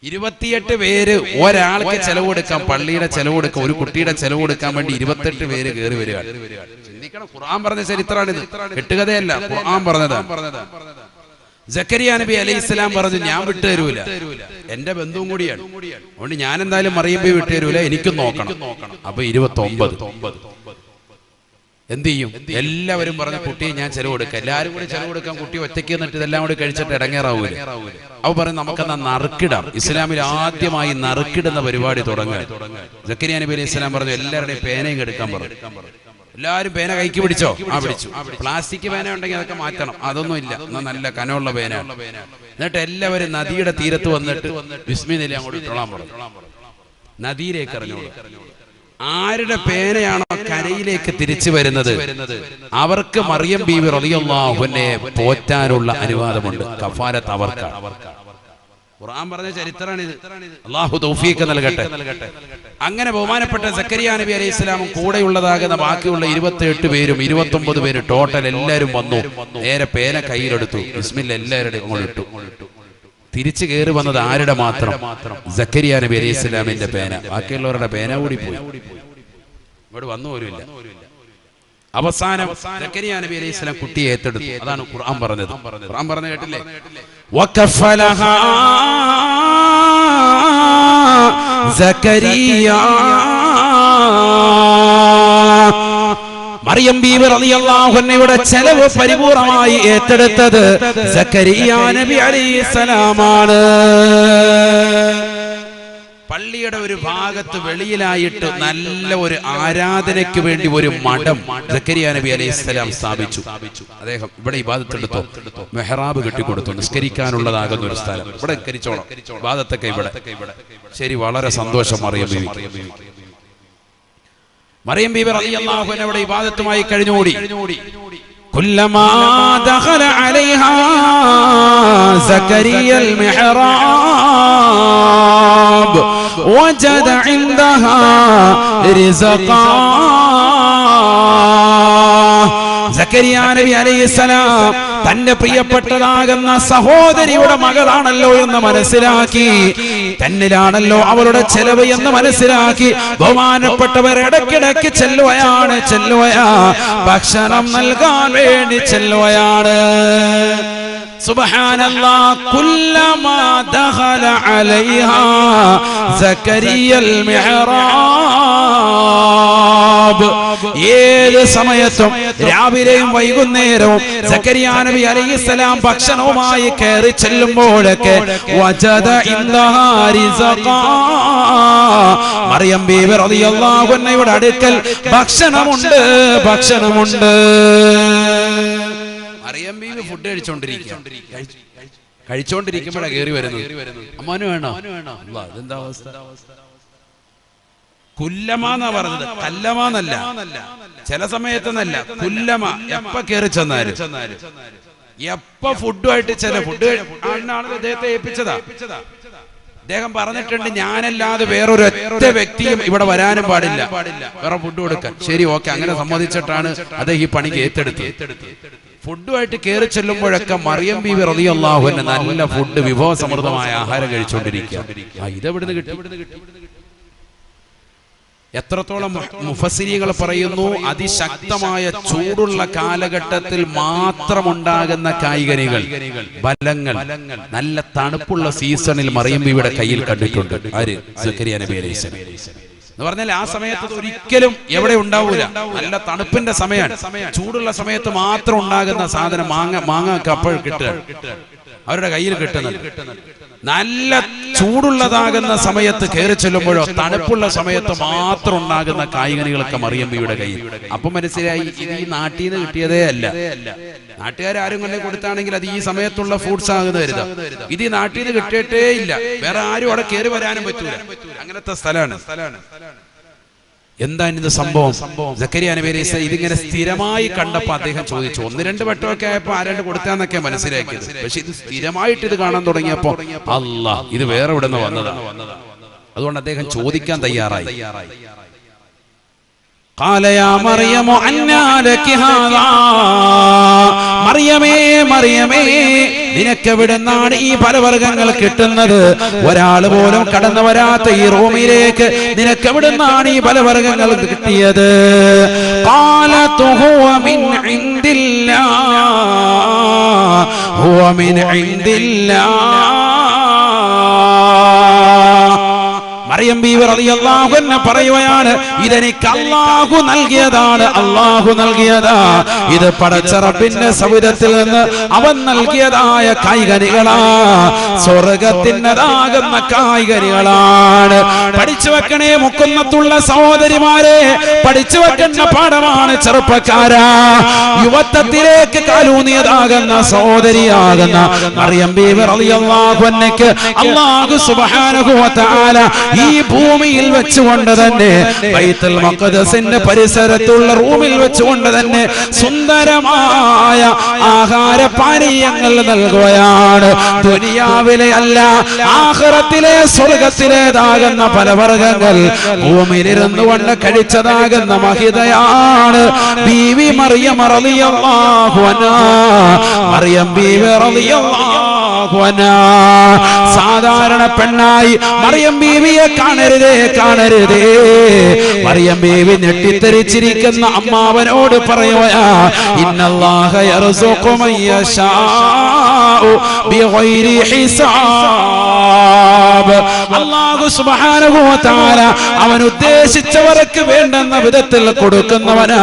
28 പേര് ഒരാൾക്ക് ചെലവ് കൊടുക്കാം, പള്ളിയുടെ ചെലവ് കൊടുക്കാം, ഒരു കുട്ടിയുടെ ചെലവ് കൊടുക്കാൻ വേണ്ടി 28 പേര് കയറി വരികയാണ്. ചിന്തിക്കണം, ഖുർആൻ പറഞ്ഞ ചരിത്രമാണിത്, കെട്ടുകഥയല്ല, ഖുർആൻ പറഞ്ഞതാണ്. സക്കരിയ നബി അലൈഹിസ്സലാം പറഞ്ഞു, ഞാൻ വിട്ടുതരൂല, എന്റെ ബന്ധുവും കൂടിയാണ്, അതുകൊണ്ട് ഞാൻ എന്തായാലും മറിയം ബീവി വിട്ടുതരൂല, എനിക്കും നോക്കണം. അപ്പൊ 29 എന്ത് ചെയ്യും? എല്ലാവരും പറഞ്ഞ കുട്ടിയെ ഞാൻ ചെലവ് കൊടുക്കാം, എല്ലാവരും കൂടി ചെലവ് കൊടുക്കാൻ, കുട്ടി ഒറ്റയ്ക്ക് എന്നിട്ട് ഇതെല്ലാം കൂടി കഴിച്ചിട്ട് ഇടങ്ങേറാവൂലേ? അവ പറയും നമുക്കെന്നാ നറുക്കിടാം. ഇസ്ലാമിൽ ആദ്യമായി നറുക്കിടുന്ന പരിപാടി തുടങ്ങുക. സക്കരിയ നബി അലൈഹി സ്വലാം പറഞ്ഞു എല്ലാവരുടെയും പേനയും എടുക്കാൻ പറഞ്ഞു. എല്ലാവരും പേന കൈക്ക് പിടിച്ചോ? പിടിച്ചു. പ്ലാസ്റ്റിക് പേന ഉണ്ടെങ്കിൽ അതൊക്കെ മാറ്റണം, അതൊന്നും ഇല്ല, എന്നാൽ നല്ല കനമുള്ള പേന. എന്നിട്ട് എല്ലാവരും നദിയുടെ തീരത്ത് വന്നിട്ട് ബിസ്മില്ലാഹി അങ്ങോട്ട് ഇട്ടോളാൻ പറഞ്ഞു. നദിയിലേക്ക് എറിഞ്ഞോളൂ. ആരുടെ പേനയാണോ കരയിലേക്ക് തിരിച്ചു വരുന്നത് അവർക്ക് മറിയം ബീവി റളിയല്ലാഹു അൻഹയെ പോറ്റാനുള്ള അനുവാദമുണ്ട്. കഫാരത്ത് അവർക്കാണ്. ഖുർആൻ പറഞ്ഞ ചരിത്രമാണിത്. അല്ലാഹു തൗഫീഖ് നൽകട്ടെ. അങ്ങനെ ബഹുമാനപ്പെട്ട സക്കരിയ നബി അലൈഹി സ്വലാമും കൂടെയുള്ളതാകുന്ന ബാക്കിയുള്ള 28 പേരും 29 പേര് ടോട്ടൽ എല്ലാവരും വന്നു. നേരെ പേന കയ്യിലെടുത്തു. ബിസ്മില്ലാ എല്ലാവരുടെയും അങ്ങോട്ട് ഇട്ടു. തിരിച്ചു കയറി വന്നത് ആരുടെ മാത്രം? സക്കരിയ നബി അലൈഹി സ്വലാമിന്റെ പേന. ബാക്കിയുള്ളവരുടെ പേന കൂടി പോയി, ഇവിടെ വന്നു പോലുമില്ല. അവസാനം സക്കരിയ നബി അലൈഹി സ്വലാം കുട്ടിയെ ഏറ്റെടുത്തു. അതാണ് ഖുർആൻ പറഞ്ഞത്. ഖുർആൻ പറഞ്ഞു കേട്ടില്ലേ? വകഫലഹാ സക്കരിയ. മറിയം ബീവി റളിയല്ലാഹു അൻഹയുടെ ചെലവ് പരിപൂർണമായി ഏറ്റെടുത്തത് സക്കരിയ നബി അലൈഹിസ്സലാമാണ്. പള്ളിയുടെ ഒരു ഭാഗത്ത് വെളിയിലായിട്ട് നല്ല ഒരു ആരാധനയ്ക്ക് വേണ്ടി ഒരു മഠം സക്കരിയ നബി അലൈഹിസ്സലാം സ്ഥാപിച്ചു. അദ്ദേഹം ഇവിടെ ഇബാദത്തെടുത്തു, മെഹ്റാബ് കെട്ടിക്കൊടുത്തു, നിസ്കരിക്കാനുള്ളതാകുന്ന ഒരു സ്ഥലം. ഇവിടെ നിസ്കരിച്ചോണം, ഇബാദത്തൊക്കെ ഇവിടെ. ശരി, വളരെ സന്തോഷം. മറിയം ബീവി റളിയല്ലാഹു അൻഹ ഇവിടെ ഇബാദത്തുമായി കഴിഞ്ഞുകൂടി. കുല്ലമാ ദഖല അലൈഹാ സക്കരിയൽ മിഹ്റാബ് വജദ ഇൻദഹാ റിസ്ഖാ. സക്കരിയ നബി അലൈഹിസ്സലാം തന്റെ പ്രിയപ്പെട്ടതാകുന്ന സഹോദരിയുടെ മകളാണല്ലോ എന്ന് മനസ്സിലാക്കി, തന്നിലാണല്ലോ അവളുടെ ചെലവ് എന്ന് മനസ്സിലാക്കി ബഹുമാനപ്പെട്ടവർ ഇടയ്ക്കിടയ്ക്ക് ചെല്ലുകയാണ്, ഭക്ഷണം നൽകാൻ വേണ്ടി ചെല്ലുകയാണ്. സുബ്ഹാനല്ലാഹ്. കുല്ലമാ ദഖല അലൈഹാ സക്കരിയൽ മിഹ്റാബ്. ഏത് സമയത്തും രാവിലെയും വൈകുന്നേരവും സക്കരിയ നബി അലൈഹിസ്സലാം ഭക്ഷണവുമായി കയറി ചെല്ലുമ്പോഴൊക്കെ വജദ ഇൻദഹാ റിസ്ഖാ. മറിയം ബീവി റളിയല്ലാഹു അൻഹയുടെ അടുക്കൽ ഭക്ഷണമുണ്ട്. മറിയം ബീവി ഫുഡ് കഴിച്ചോണ്ടിരിക്കുമ്പോഴാണ് കയറി വരുന്നത്. അമ്മാനു വേണോ? അതെന്താ അവസ്ഥ? കുല്ലമാന്നാ പറഞ്ഞത്, കല്ലമാന്നല്ല. ചില സമയത്തൊന്നല്ല, കുല്ലമ. എപ്പ കയറി ചെന്നാലും, എപ്പ ഫുഡുമായിട്ട് ഫുഡ് ആണെന്നാണ് അദ്ദേഹത്തെ ഏൽപ്പിച്ചതാ. അദ്ദേഹം പറഞ്ഞിട്ടുണ്ട്, ഞാനല്ലാതെ വേറൊരൊറ്റ വ്യക്തിയും ഇവിടെ വരാനും പാടില്ല, വേറെ ഫുഡ് കൊടുക്കാൻ. ശരി, ഓക്കെ, അങ്ങനെ സമ്മതിച്ചിട്ടാണ് അദ്ദേഹം ഈ പണിക്ക് ഏറ്റെടുത്തത്. ഫുഡുമായിട്ട് കയറി ചെല്ലുമ്പോഴൊക്കെ മറിയം ബീവി റളിയല്ലാഹു അൻഹ നല്ല ഫുഡ്, വിഭവസമൃദ്ധമായ ആഹാരം കഴിച്ചുകൊണ്ടിരിക്കുക. ഇതെവിടുന്ന് കിട്ടി? എത്രത്തോളം മുഫസ്സിരീങ്ങൾ പറയുന്നു, അതിശക്തമായ ചൂടുള്ള കാലഘട്ടത്തിൽ മാത്രമുണ്ടാകുന്ന കായ്കനികൾ, ഫലങ്ങൾ നല്ല തണുപ്പുള്ള സീസണിൽ മറിയം ബീവിയുടെ കയ്യിൽ കണ്ടിട്ടുണ്ട്. ആര്? സക്കരിയ നബി അലൈഹിസ്സലാം. എന്ന് പറഞ്ഞാൽ ആ സമയത്ത് ഒരിക്കലും എവിടെ ഉണ്ടാവൂല. നല്ല തണുപ്പിന്റെ സമയമാണ്, ചൂടുള്ള സമയത്ത് മാത്രം ഉണ്ടാകുന്ന സാധനം മാങ്ങ അപ്പോൾ കിട്ടുക, അവരുടെ കയ്യിൽ കിട്ടുന്നത്. നല്ല ചൂടുള്ളതാകുന്ന സമയത്ത് കയറി ചെല്ലുമ്പോഴോ തണുപ്പുള്ള സമയത്ത് മാത്രം ഉണ്ടാകുന്ന കായ്കനികളൊക്കെ മറിയം ബീവിയുടെ കയ്യിൽ. അപ്പൊ മനസ്സിലായി, ഇത് ഈ നാട്ടിൽ നിന്ന് കിട്ടിയതേ അല്ല. നാട്ടുകാരും കൊണ്ടേ കൊടുത്താണെങ്കിൽ അത് ഈ സമയത്തുള്ള ഫ്രൂട്ട്സ് ആകുന്ന വരുത. ഇത് ഈ നാട്ടിൽ നിന്ന് കിട്ടിയിട്ടേ ഇല്ല, വേറെ ആരും അവിടെ കയറി വരാനും പറ്റൂല, അങ്ങനത്തെ സ്ഥലമാണ്. എന്താണ് ഇത് സംഭവം? സക്കരിയ നബി അലൈഹി സ്വലാം ഇതിങ്ങനെ സ്ഥിരമായി കണ്ടപ്പോൾ അദ്ദേഹം ചോദിച്ചു. 1-2 വട്ടമൊക്കെ ആയപ്പോൾ ആരാണ്ട് കൊടുത്താന്നൊക്കെ മനസ്സിലാക്കിയത്. പക്ഷെ ഇത് സ്ഥിരമായിട്ട് ഇത് കാണാൻ തുടങ്ങിയപ്പോ അല്ലാഹ്, ഇത് വേറെ ഇവിടെ നിന്ന് വന്നതാണ്. അതുകൊണ്ട് അദ്ദേഹം ചോദിക്കാൻ തയ്യാറായി. قال يا مريم أنى لك هذا. മറിയമേ, നിനക്ക് എവിടുന്നാണ് ഈ ഫലവർഗ്ഗങ്ങൾ കിട്ടുന്നത്? ഒരാൾ പോലും കടന്നു വരാത്ത ഈ റൂമിലേക്ക് നിനക്ക് എവിടുന്നാണ് ഈ ഫലവർഗ്ഗങ്ങൾ കിട്ടിയത്? قالت هو من عند الله. മറിയം ബീവി റളിയല്ലാഹു അൻഹ പറയുകയാണ്, ഇതെനിക്ക് അല്ലാഹു നൽകിയതാണ്, അല്ലാഹു നൽകിയതാ. ഇത് പടച്ച റബ്ബിന്റെ സവിധത്തിൽ നിന്ന് അവൻ നൽകിയതായ കായ്കനികളാ, സ്വർഗത്തിൻ്റെതാകുന്ന കായ്കനികളാണ്. പഠിച്ചു വെക്കണേ മുക്കുന്നത്തുള്ള സഹോദരിമാരെ, പഠിച്ചു വെക്കുന്ന പാഠമാണ് ചെറുപ്പക്കാരാ. യുവത്വത്തിലേക്ക് കാലൂന്നിയതാകുന്ന സഹോദരിയാകുന്ന മറിയം ബീവി റളിയല്ലാഹു അൻഹയ്ക്ക് അല്ലാഹു സുബ്ഹാനഹു വ തആല ഈ ഭൂമിയിൽ വെച്ചുകൊണ്ട് തന്നെ ബൈത്തുൽ മഖ്ദസിന്റെ പരിസരത്തുള്ള റൂമിൽ വെച്ചുകൊണ്ട് തന്നെ സുന്ദരമായ ആഹാര പാനീയങ്ങൾ നൽകുകയാണ്. ദുനിയാവിലെ അല്ല, ആഖിറത്തിലെ സ്വർഗത്തിലേതാകുന്ന പലവർഗ്ഗങ്ങൾ ഭൂമിയിലിരുന്നു കൊണ്ട് കഴിച്ചതാകുന്ന മഹിതയാണ് ബീവി മറിയം റളിയല്ലാഹു അൻഹാ. മറിയം ബീവി റളിയല്ലാഹു അൻഹാ സാധാരണ പെണ്ണായി മറിയം ബീവിയെ കാണരുതേ, കാണരുതേ. മറിയം ബീവി ഞെട്ടിത്തെറിച്ചിരിക്കുന്ന അമ്മാവനോട് പറയുകയാ, ഇന്നല്ലാഹ യർസുഖു മൻ യശാഉ ബിഗൈരി ഹിസാബ്. അല്ലാഹു സുബ്ഹാനഹു വ തആല അവൻ ഉദ്ദേശിച്ചവർക്ക് വേണ്ടുന്ന വിധത്തിൽ കൊടുക്കുന്നവനാ,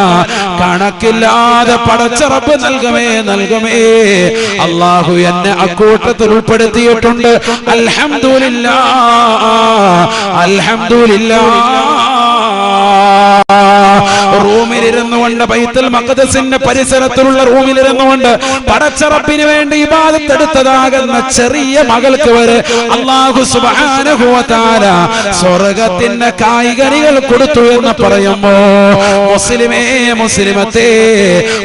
കണക്കില്ലാതെ പടച്ച റബ്ബ് നൽകുമേ, നൽകുമേ. അല്ലാഹു എന്നെ അക്കൂട്ടത്തിൽ ഉൾപ്പെടുത്തിയിട്ടുണ്ട്. അൽഹംദുലില്ലാഹ്, അൽഹംദുലില്ലാഹ്. റൂമിലിരുന്നു കൊണ്ട് ബൈത്തുൽ മഖ്ദസിന്റെ പരിസരത്തുള്ള റൂമിലിരുന്നു കൊണ്ട് പടച്ച റബ്ബിന് വേണ്ടി ഇബാദത്ത് എടുത്തതാകുന്ന ചെറിയ മകൾക്ക് വരെ അല്ലാഹു സുബ്ഹാനഹു വ തആല സ്വർഗ്ഗത്തിന്റെ കായ്കനികൾ കൊടുത്തു എന്ന് പറയുമ്പോ മുസ്ലിമേ, മുസ്ലിമത്തേ,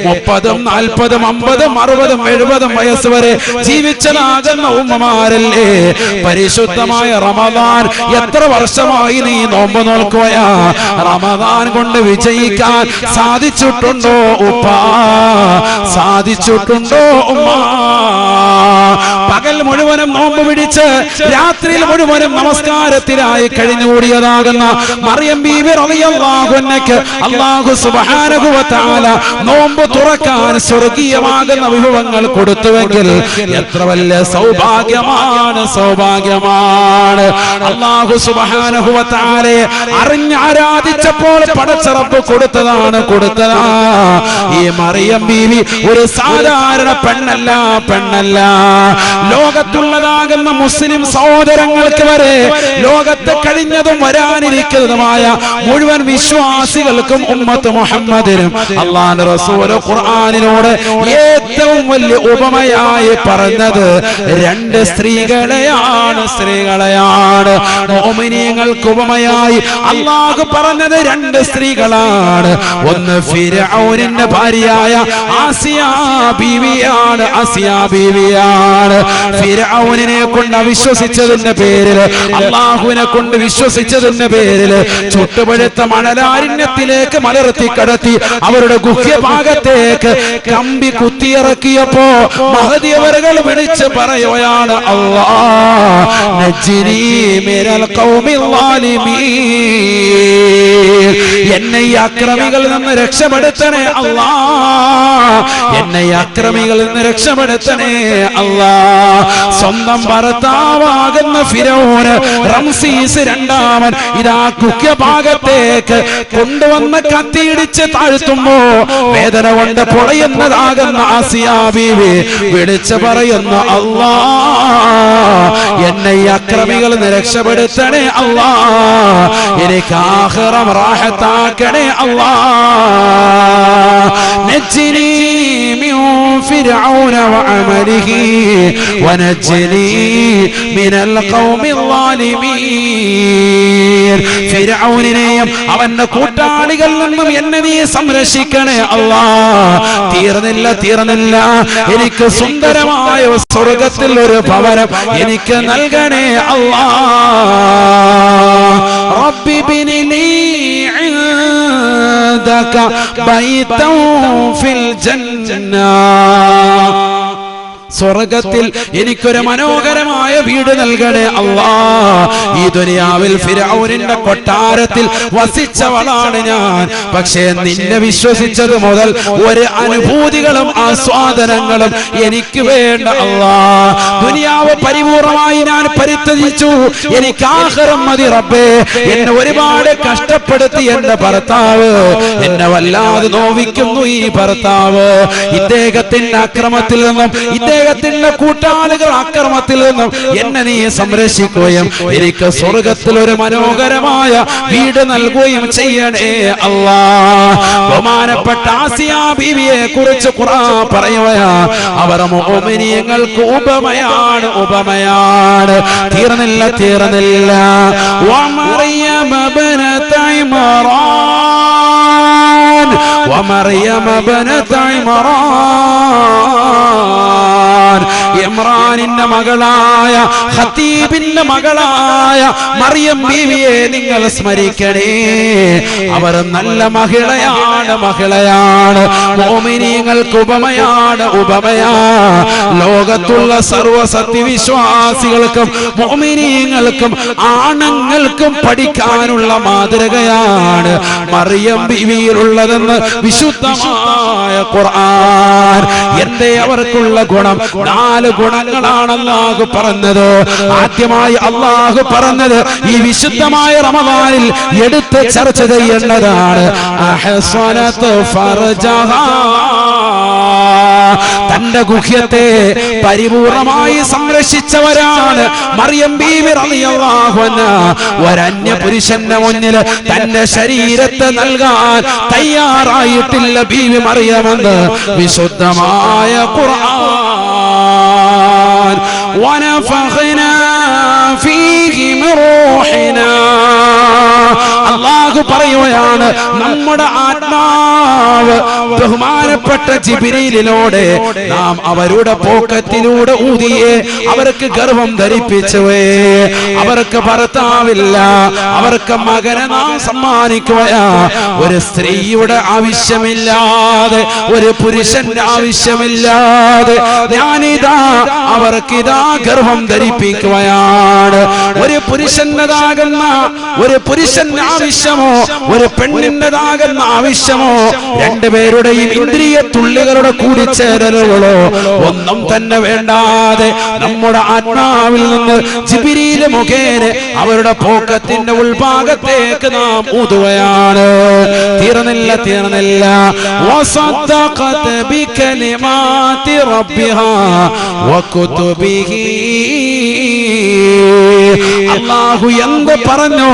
30, 40, 50, 60, 70 വയസ്സ് വരെ ജീവിച്ചതാകുന്ന ഉമ്മമാരല്ലേ, പരിശുദ്ധമായ റമദാൻ എത്ര വർഷമായി നീ നോമ്പ് നോൽക്കുകയാ? റമദാൻ കൊണ്ട് വിജയിക്കാൻ സാധിച്ചിട്ടുണ്ടോ ഉപ്പ? സാധിച്ചിട്ടുണ്ടോ ഉമ്മ? പകൽ മുഴുവനും നോമ്പ് പിടിച്ച് രാത്രിയിൽ മുഴുവനും നമസ്കാരത്തിനായി കഴിഞ്ഞുകൂടിയതാകുന്ന മറിയം ബീവി റളിയല്ലാഹു അൻഹയ്ക്ക് അല്ലാഹു സുബ്ഹാനഹു വ തആല നോമ്പ് തുറക്കാൻ സ്വർഗീയമാകുന്ന വിഭവങ്ങൾ കൊടുത്തുവെങ്കിൽ എത്ര വലിയ സൗഭാഗ്യമാണ്, സൗഭാഗ്യമാണ്. അല്ലാഹു സുബ്ഹാനഹു വ തആലയെ അറിഞ്ഞ് ആരാധിച്ചപ്പോൾ പടച്ച റബ്ബ് കൊടുത്തതാണ്, കൊടുത്തതാ. ഈ മറിയം ബീവി ഒരു സാധാരണ പെണ്ണല്ല, പെണ്ണല്ല. ലോകത്തുള്ളതാകുന്ന മുസ്ലിം സഹോദരങ്ങൾക്ക് വരെ, ലോകത്ത് കഴിഞ്ഞതും വരാനിരിക്കുന്നതുമായ മുഴുവൻ വിശ്വാസികൾക്കും ഉമ്മത്ത് മുഹമ്മദിനും അല്ലാഹുവിന്റെ റസൂൽ ഖുർആനിനോട് ഏറ്റവും വലിയ ഉപമയായി പറഞ്ഞത് രണ്ട് സ്ത്രീകളെയാണ്, സ്ത്രീകളെയാണ്. മുഅ്മിനീങ്ങൾക്ക് ഉപമയായി അല്ലാഹു പറഞ്ഞത് രണ്ട് സ്ത്രീകളാണ്. ഒന്ന് ഫിർഔനിന്റെ ഭാര്യയായ ആസിയ ബീവിയാണ്, ആസിയ ബീവിയാണ്. ഫിർഔനിനെ കൊണ്ട് അവിശ്വസിച്ചതിന്റെ പേരിൽ, അല്ലാഹുവിനെ കൊണ്ട് വിശ്വസിച്ചതിന്റെ പേരിൽ ചുട്ടുപഴുത്ത മണലാരണ്യത്തിലേക്ക് മലർത്തി കടത്തി അവരുടെ ഗുഹ്യഭാഗത്തേക്ക് കമ്പി കുത്തിയിറക്കിയപ്പോ മഹദി അവറുകൾ വിളിച്ച് പറയുകയാണ്, അല്ലാഹ് നജ്നി മിനൽ ഖൗമിൽ ളാലിമീൻ. എന്നെ ഈ അക്രമികളിൽ നിന്ന് രക്ഷപ്പെടുത്തണേ അല്ലാഹ്, എന്നെ ഈ അക്രമികളിൽ നിന്ന് രക്ഷപ്പെടുത്തണേ അല്ലാഹ്. സ്വന്തം ഭർത്താവാകുന്ന ഫിറൗന് റംസീസ് രണ്ടാമൻ ഇതാ ഗുഹ്യഭാഗത്തേക്ക് കൊണ്ടുവന്ന് കത്തിയിടിച്ച് താഴ്ത്തുമ്പോ വേദന കൊണ്ട് പൊളയുന്നതാകുന്ന ആസിയ ബീവി വിളിച്ചു പറയുന്നു, അല്ലാഹ് എന്നെ ഈ അക്രമികളിൽ നിന്ന് രക്ഷപ്പെടുത്തണേ അല്ലാഹ്, എനിക്ക് ആഖിറം റാഹത്താക്കണേ അല്ലാഹ്. നജ്നി മിൻ ഫിർഔന വഅമലിഹി വനജ്നി മിനൽ ഖൗമിൽ ളാലിമീൻ. ഫിർഔനിനെയും അവന്റെ കൂട്ടാളികളിൽ നിന്നും എന്നെ നീ സംരക്ഷിക്കണേ അല്ലാഹ്. തീർന്നില്ല, തീർന്നില്ല. എനിക്ക് സുന്ദരമായ സ്വർഗ്ഗത്തിൽ ഒരു ഭവനം എനിക്ക് നൽകണേ അല്ലാഹ്. റബ്ബി ബിനിലി ഇൻദക ബൈതൻ ഫിൽ ജന്ന. സ്വർഗത്തിൽ എനിക്കൊരു മനോഹരമായ വീട് നൽകണേ അല്ലാ. ഈ ദുനിയാവിൽ ഫിർഔനിന്റെ കൊട്ടാരത്തിൽ വസിച്ചവളാണ് ഞാൻ. പക്ഷേ നിന്നെ വിശ്വസിച്ചത് മുതൽ ഒരു അനുഭൂതികളും ആസ്വാദനങ്ങളും എനിക്ക് വേണ്ട അല്ലാ. ദുനിയാവ് പരിപൂർണമായി ഞാൻ പരിത്യജിച്ചു. എനിക്ക് ആഖിറം മതി റബ്ബേ. എന്നെ ഒരുപാട് കഷ്ടപ്പെടുത്തി എന്റെ ഭർത്താവ്. എന്നെ വല്ലാതെ നോവിക്കുന്നു ഈ ഭർത്താവ്. ഇദ്ദേഹത്തിന്റെ അക്രമത്തിൽ നിന്നും ഇദ്ദേഹത്തിന്റെ കൂട്ടാളികൾ അക്രമത്തിൽ നിന്നും എന്നെ നീ സംരക്ഷിക്കുകയും എനിക്ക് സ്വർഗത്തിൽ ഒരു മനോഹരമായ വീട് നൽകുകയും ചെയ്യണേ അല്ലാ. ബഹുമാനപ്പെട്ട ആസിയ ബീവിയെ കുറിച്ച് ഖുർആൻ പറയുകയാ, അവർ മുഅ്മിനീങ്ങൾക്ക് ഉപമയാണ്, ഉപമയാണ്. തീർന്നില്ല. വമറിയം ബനത ഇമ്രാൻ, വമറിയം ബനത ഇമ്രാൻ. ഇമ്രാനിന്റെ മകളായ ഖതീബിന്റെ മകളായ മറിയം ബീവിയെ നിങ്ങൾ സ്മരിക്കണേ. അവർ നല്ല മഹിളയാണ്, മഹിളയാണ്. മുഅ്മിനീങ്ങൾക്ക് ഉപമയാണ്, ഉപമയാ. ലോകത്തുള്ള സർവ്വ സത്യവിശ്വാസികൾക്കും മുഅ്മിനീങ്ങൾക്കും ആണുങ്ങൾക്കും പഠിക്കാനുള്ള മാതൃകയാണ് മറിയം ബീവിയിലുള്ളതെന്ന് വിശുദ്ധമായ ഖുർആൻ. എന്തേ അവർക്കുള്ള ഗുണം? 4 ഗുണങ്ങളാണ് അല്ലാഹു പറഞ്ഞത്. ആദ്യമായി അല്ലാഹു പറഞ്ഞത് ഈ വിശുദ്ധമായ റമദാനിൽ എടുത്ത് ചർച്ച ചെയ്യേണ്ടതാണ്. അഹ്സനത്ത് ഫർജഹാ, തന്റെ ഗുഹ്യത്തെ പരിപൂർണമായി സംരക്ഷിച്ചവരാണ് മറിയം ബീവി റളിയല്ലാഹു അൻഹാ. ഒരന്യ പുരുഷന്റെ മുന്നിൽ തന്റെ ശരീരത്തെ നൽകാൻ തയ്യാറായിട്ടില്ല ബീവി മറിയമെന്ന് വിശുദ്ധമായ ഖുർആൻ. വനഫഖ്നാ ഫീഹി മിൻ റൂഹിനാ, അല്ലാഹു പറയുകയാണ്, നമ്മുടെ ആത്മാവ് ബഹുമാനപ്പെട്ട ജിബ്രീലിനോട് നാം അവരുടെ പോക്കറ്റിലൂടെ ഊതിയേ അവർക്ക് ഗർഭം ധരിപ്പിച്ചുവേ. അവർക്ക് ഭർത്താവില്ല, അവർക്ക് മകനെ നാം സമ്മാനിക്കുകയാ. ഒരു സ്ത്രീയുടെ ആവശ്യമില്ലാതെ, ഒരു പുരുഷന്റെ ആവശ്യമില്ലാതെ ഞാനിതാ അവർക്കിതാ ഗർഭം ധരിപ്പിക്കുകയാണ്. ഒരു പുരുഷന്റേതാകുന്ന ഒരു പുരുഷന്റെ ആവശ്യമോ ഒരു പെണ്ണിന്റേതാകുന്ന ആവശ്യമോ രണ്ടുപേരുടെയും ഇന്ദ്രിയ തുള്ളികളുടെ കൂടിച്ചേരലുകളോ ഒന്നും തന്നെ വേണ്ടാതെ നമ്മുടെ ആത്മാവിൽ നിന്ന് ജിബ്രീൽ മുഖേന അവരുടെ പോക്കത്തിന്റെ ഉൾഭാഗത്തേക്ക് നാം ഊതുകയാണ്. തീർന്നില്ല. വസദ്ദഖത ബികലിമാതി റബ്ബിഹാ വകുതുബിഹി, അല്ലാഹു എന്ത് പറഞ്ഞു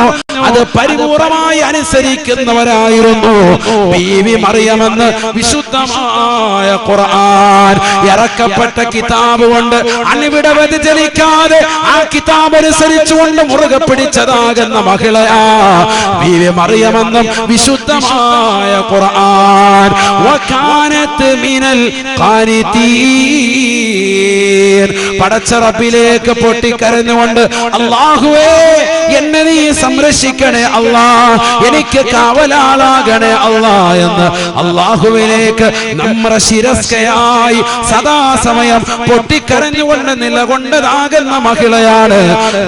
അത് പരിപൂർണമായി അനുസരിക്കുന്നവരായിരുന്നു ബീവി മറിയമെന്ന് വിശുദ്ധമായ ഖുർആൻ. ഇറക്കപ്പെട്ട കിതാബ് കൊണ്ട് അണിവിട വ്യതിചലിക്കാതെ ആ കിതാബ് അനുസരിച്ചുകൊണ്ട് മുറുകെ പിടിച്ചതാകുന്ന മഹിളയാ ബീവി മറിയമെന്നും വിശുദ്ധമായ ഖുർആൻ. വകാനത് മിനൽ ഖാനിതീൻ, പടച്ച റബ്ബിലേക്ക് പൊട്ടിക്കരഞ്ഞുകൊണ്ട് അല്ലാഹുവേ എന്നെ നീ സംരക്ഷിക്കണേ അല്ലാ, എനിക്ക് കാവലാളാകണേ അല്ലാ എന്ന് അല്ലാഹുവിലേക്ക് നമ്മുടെ ശിരസ്കയായി സദാസമയം പൊട്ടിക്കരഞ്ഞുകൊണ്ട് നിലകൊണ്ടതാകുന്ന മഹിളയാണ്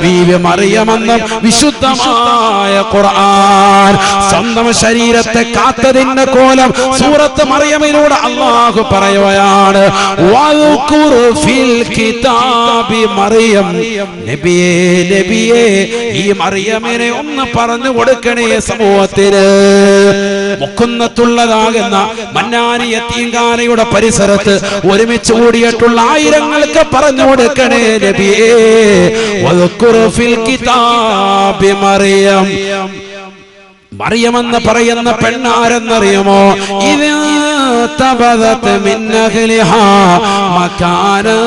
ബീവി മറിയമെന്നും വിശുദ്ധമായ ഖുർആൻ. സ്വന്തം ശരീരത്തെ കാത്തതിന്റെ കോലം സൂറത്ത് മറിയമിലൂടെ അല്ലാഹു പറയുകയാണ്. വൽഖുർ ഫിൽ കിതാബി മറിയം, നബിയേ നബിയേ ഈ മറിയമിനെ ഒന്ന് പറഞ്ഞു കൊടുക്കണേ സമൂഹത്തിന്. മുക്കുന്നത്തുള്ളതാകുന്ന മന്നാനി യതീംഖാനയുടെ പരിസരത്ത് ഒരുമിച്ച് കൂടിയിട്ടുള്ള ആയിരങ്ങൾക്ക് പറഞ്ഞു കൊടുക്കണേ നബിയേ. വൽഖുർ ഫിൽ കിതാബി മറിയം, മറിയമെന്ന് പറയുന്ന പെണ്ണാരെന്നറിയുമോ? ഇത് തബദത് മിൻ അഹ്ലിഹാ മകാനൻ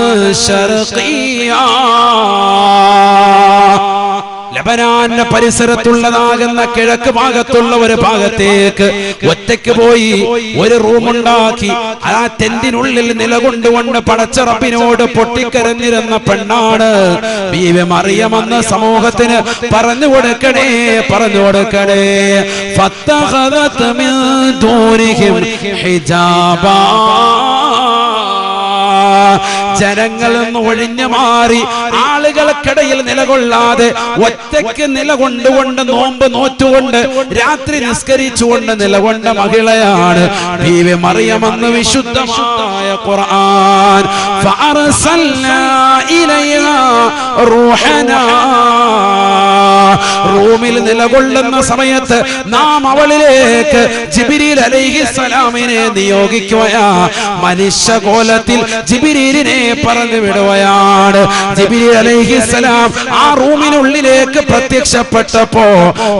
ശർഖിയാ, ലബനാന്റെ പരിസരത്തുള്ളതാകുന്ന കിഴക്ക് ഭാഗത്തുള്ള ഒരു ഭാഗത്തേക്ക് ഒറ്റയ്ക്ക് പോയി ഒരു റൂമുണ്ടാക്കി ആ ടെന്റിനുള്ളിൽ നിലകൊണ്ടുകൊണ്ട് പടച്ച റബ്ബിനോട് പൊട്ടിക്കരഞ്ഞിരുന്ന പെണ്ണാണ് ബീവി മറിയമെന്ന് സമൂഹത്തിന് പറഞ്ഞു കൊടുക്കണേ, പറഞ്ഞു കൊടുക്കണേ. ഫത്തഖദത് മിൻ ദൂനിഹിം ഹിജാബാ, ജനങ്ങളിൽ നിന്ന് ഒഴിഞ്ഞു മാറി ആളുകൾക്കിടയിൽ നിലകൊള്ളാതെ ഒറ്റയ്ക്ക് നിലകൊണ്ടുകൊണ്ട് നോമ്പ് നോറ്റുകൊണ്ട് രാത്രി നിസ്കരിച്ചുകൊണ്ട് നിലകൊണ്ട മഹിളയാണ് ബീവി മറിയം എന്ന് വിശുദ്ധമായ ഖുർആൻ. ഫഅർസൽനാ ഇലൈഹാ റൂഹനാ, റൂമിൽ നിലകൊള്ളുന്ന സമയത്ത് നാം അവളിലേക്ക് ജിബ്രീൽ അലൈഹിസ്സലാമിനെ നിയോഗിക്കുകയാ. മനുഷ്യകോലത്തിൽ ജിബ്രീലിനെ പറഞ്ഞു വിടുകയാണ്. ജിബ്രീൽ അലൈഹിസ്സലാം ആ റൂമിനുള്ളിലേക്ക് പ്രത്യക്ഷപ്പെട്ടപ്പോ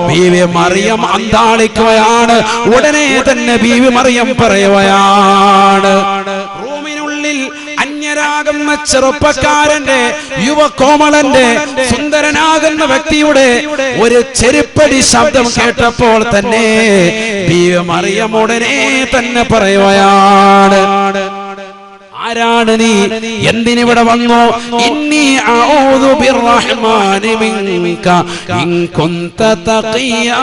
ബീവി മറിയം അന്താളിക്കുകയാണ്. ഉടനെ തന്നെ ബീവി മറിയം പറയുകയാണ്, റൂമിനുള്ളിൽ അന്യരാകുന്ന ചെറുപ്പക്കാരന്റെ യുവകോമളന്റെ സുന്ദരനാകുന്ന വ്യക്തിയുടെ ഒരു ചെരുപ്പടി ശബ്ദം കേട്ടപ്പോൾ തന്നെ ബീവി മറിയം ഉടനെ തന്നെ പറയുകയാണ്, ആരാണ് നീ, എന്തിനിവിടെ വന്നു? ഇന്നി അഊദു ബിർറഹ്മാനി മിൻക ഇൻ കുൻത തഖിയാ,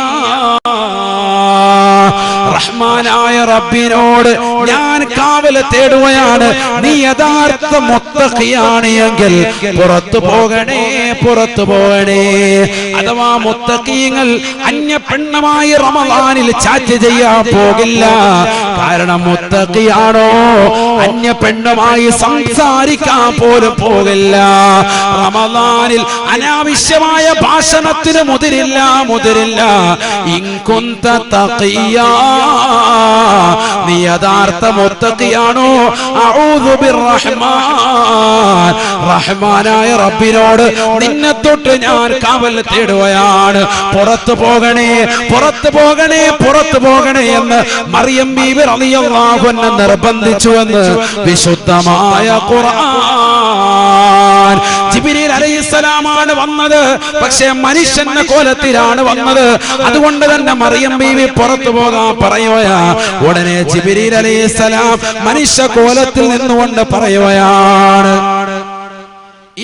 റഹ്മാനായ റബ്ബിനോട് ഞാൻ കാവൽ തേടുകയാണ്. നീ യഥാർത്ഥ മുത്തഖിയാണ് എങ്കിൽ പുറത്തു പോകണേ, പുറത്തു പോകണേ. അഥവാ മുത്തഖീങ്ങൾ അന്യ പെണ്ണുമായി റമളാനിൽ ചാറ്റ് ചെയ്യാൻ പോകില്ല. കാരണം മുത്തഖിയാണോ അന്യ പെണ്ണുമായി സംസാരിക്കാൻ പോലും പോകില്ല. റമളാനിൽ അനാവശ്യമായ ഭാഷണത്തിന് മുതിരില്ല, മുതിരില്ല. ഇൻ കുൻത തഖിയാ, നീ യഥാർത്ഥ മുത്തഖിയാണോ? അഊദു ബിർറഹ്മാൻ, റഹ്മാനായ റബ്ബിനോട് നിന്നെ തൊട്ട് ഞാൻ കാവൽ തേടുകയാണ്. പുറത്തു പോകണേ, പുറത്തു പോകണേ, പുറത്തു പോകണേ എന്ന് മറിയം ബീവി റളിയല്ലാഹു അൻഹ നിർബന്ധിച്ചുവെന്ന് വിശുദ്ധമായ ഖുർആൻ. ജിബ്രീൽ അലൈഹിസ്സലാമാണ് വന്നത്, പക്ഷേ മനുഷ്യന്റെ കോലത്തിലാണ് വന്നത്. അതുകൊണ്ട് തന്നെ മറിയം ബീവി പുറത്തു പോകാൻ പറയുകയാ. ഉടനെ ജിബ്രീൽ അലൈഹിസ്സലാം മനുഷ്യ കോലത്തിൽ നിന്നുകൊണ്ട് പറയുകയാണ്,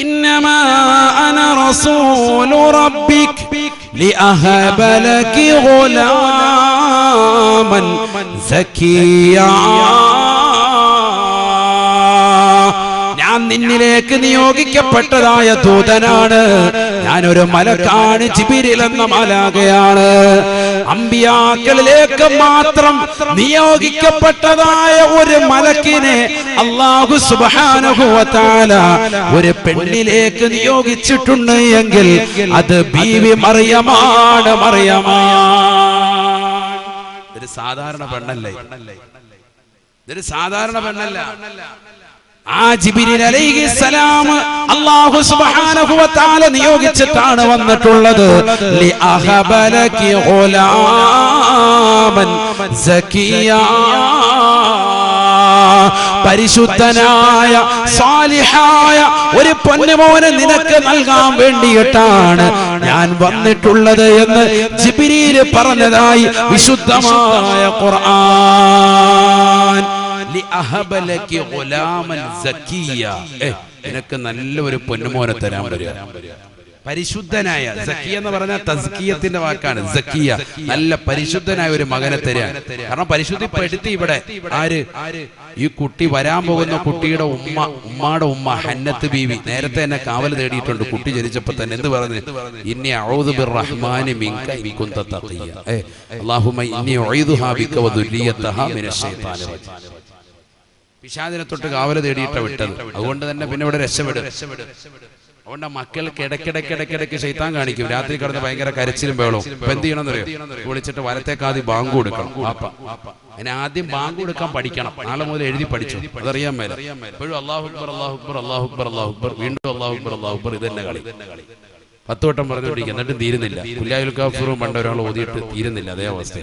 ഇന്നമാ അന റസൂലു റബ്ബിക് ലിഅഹബ ലകി ഗുലാമൻ സക്കിയാ, നിന്നിലേക്ക് നിയോഗിക്കപ്പെട്ടതായ ദൂതനാണ്. ഞാനൊരു മലക്കാണ്, ജിബ്രീൽ എന്ന മലാഖയാണ്. അമ്പിയാക്കളിലേക്ക് മാത്രം നിയോഗിക്കപ്പെട്ടതായ ഒരു മലക്കിനെ അല്ലാഹു സുബ്ഹാനഹു വ തആല ഒരു പെണ്ണിലേക്ക് നിയോഗിച്ചിട്ടുണ്ട് എങ്കിൽ അത് ബീവി മറിയമാണ്. ഇതൊരു സാധാരണ പെണ്ണല്ലേ, ഇതൊരു സാധാരണ പെണ്ണല്ല. ആ ജിബ്രീൽ അലൈഹിസ്സലാം അല്ലാഹു സുബ്ഹാനഹു വ തആല നിയോഗിച്ചിട്ടാണ് വന്നിട്ടുള്ളത്. ലി അഹബലകി ഗുലാമൻ സക്കിയാ, പരിശുദ്ധനായ സാലിഹായ ഒരു പൊന്നുമോനെ നിനക്ക് നൽകാൻ വേണ്ടിയിട്ടാണ് ഞാൻ വന്നിട്ടുള്ളത് എന്ന് ജിബ്രീൽ പറഞ്ഞതായി വിശുദ്ധമായ ഖുർആൻ. നിനക്ക് നല്ല ഒരു പൊന്നുമോനെ തരാൻ വരിക. പരിശുദ്ധനായ, സക്കിയ എന്ന് പറഞ്ഞാൽ തസ്കിയത്തിന്റെ വാക്കാണ്. സക്കിയ, നല്ല പരിശുദ്ധനായ ഒരു മകനെ തരാൻ. കാരണം പരിശുദ്ധിപ്പെടുത്തി ഇവിടെ ആര്? ഈ കുട്ടി വരാൻ പോകുന്ന കുട്ടിയുടെ ഉമ്മയുടെ ഉമ്മ ഹന്നത്ത് ബീവി നേരത്തെ എന്നെ കാവൽ തേടിയിട്ടുണ്ട്. കുട്ടി ജനിച്ചപ്പോ തന്നെ എന്ത് പറഞ്ഞു? ഇന്നി അഊദു ബിർറഹ്മാനി മിൻക ഇൻ കുൻത തഖിയ, അല്ലാഹുമ്മ ഇന്നി ഉഈദുഹാ ബിക വ ദുർരിയതഹാ മിനശ് ശൈത്താനിർ റജീം. പിശാചിനെ തൊട്ട് കാവൽ തേടിയിട്ടാ വിട്ടത്. അതുകൊണ്ട് തന്നെ പിന്നെ ഇവിടെ രക്ഷപ്പെടും. അതുകൊണ്ട് മക്കൾക്ക് ഇടയ്ക്കിടയ്ക്ക് ശൈത്താൻ കാണിക്കും. രാത്രി കിടന്ന് ഭയങ്കര കരച്ചിലും ബഹളവും. ഇപ്പൊ എന്ത് ചെയ്യണമെന്നറിയോ? വിളിച്ചിട്ട് വലത്തേക്കാദ്യം ബാങ്ക് കൊടുക്കണം. അതിന് ആദ്യം ബാങ്ക് കൊടുക്കാൻ പഠിക്കണം. നാളെ മുതൽ എഴുതി പഠിച്ചു. അതറിയാൻ മേല. എപ്പോഴും അല്ലാഹു അക്ബർ, അല്ലാഹു അക്ബർ, അല്ലാഹു അക്ബർ, അല്ലാഹു അക്ബർ, വീണ്ടും അല്ലാഹു അക്ബർ, അല്ലാഹു അക്ബർ. ഇത് തന്നെ കളി 10 വട്ടം പറഞ്ഞുകൊണ്ടിരിക്കും. എന്നിട്ടും തീരുന്നില്ല. ഖുൽയാഉൽ കാഫിറൂൻ പണ്ട് ഒരാൾ ഓതിയിട്ട് തീരുന്നില്ല. അതേ അവസ്ഥ.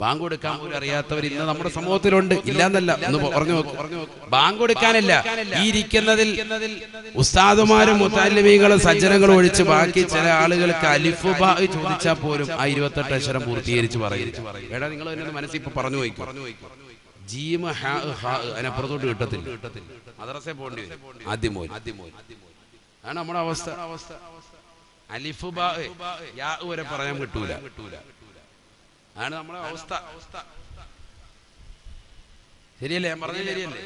ബാങ്ക് കൊടുക്കാൻ പോലും അറിയാത്തവർ ഇന്ന് നമ്മുടെ സമൂഹത്തിലുണ്ട്. ഇല്ലാന്നല്ല, ഒന്ന് പറഞ്ഞു നോക്കും. ബാങ്ക് കൊടുക്കാനല്ല, ഈ ഇരിക്കുന്നതിൽ ഉസ്താദുമാരും മുത്തഅല്ലിമീങ്ങളും സജ്ജനങ്ങളും ഒഴിച്ച് ബാക്കി ചില ആളുകൾക്ക് അലിഫ് ബാ ചോദിച്ചാൽ പോലും ആ 28 അക്ഷരം പൂർത്തീകരിച്ച് പറയും. എടാ നിങ്ങൾ തന്നെ മനസ്സിൽ ഇപ്പൊ പറഞ്ഞു പോയിക്കോ. ജീമ അതിനപ്പുറത്തോട്ട് കിട്ടത്തില്ല. മദ്രസ പോകേണ്ടി വരും. ആദ്യം പോയി ആണ് നമ്മുടെ അവസ്ഥ. അലിഫ് ബാ യാ വരെ പറയാൻ കിട്ടൂല. ആണ് നമ്മുടെ അവസ്ഥ. ശരിയല്ലേ? ഞാൻ പറഞ്ഞത് ശരിയല്ലേ?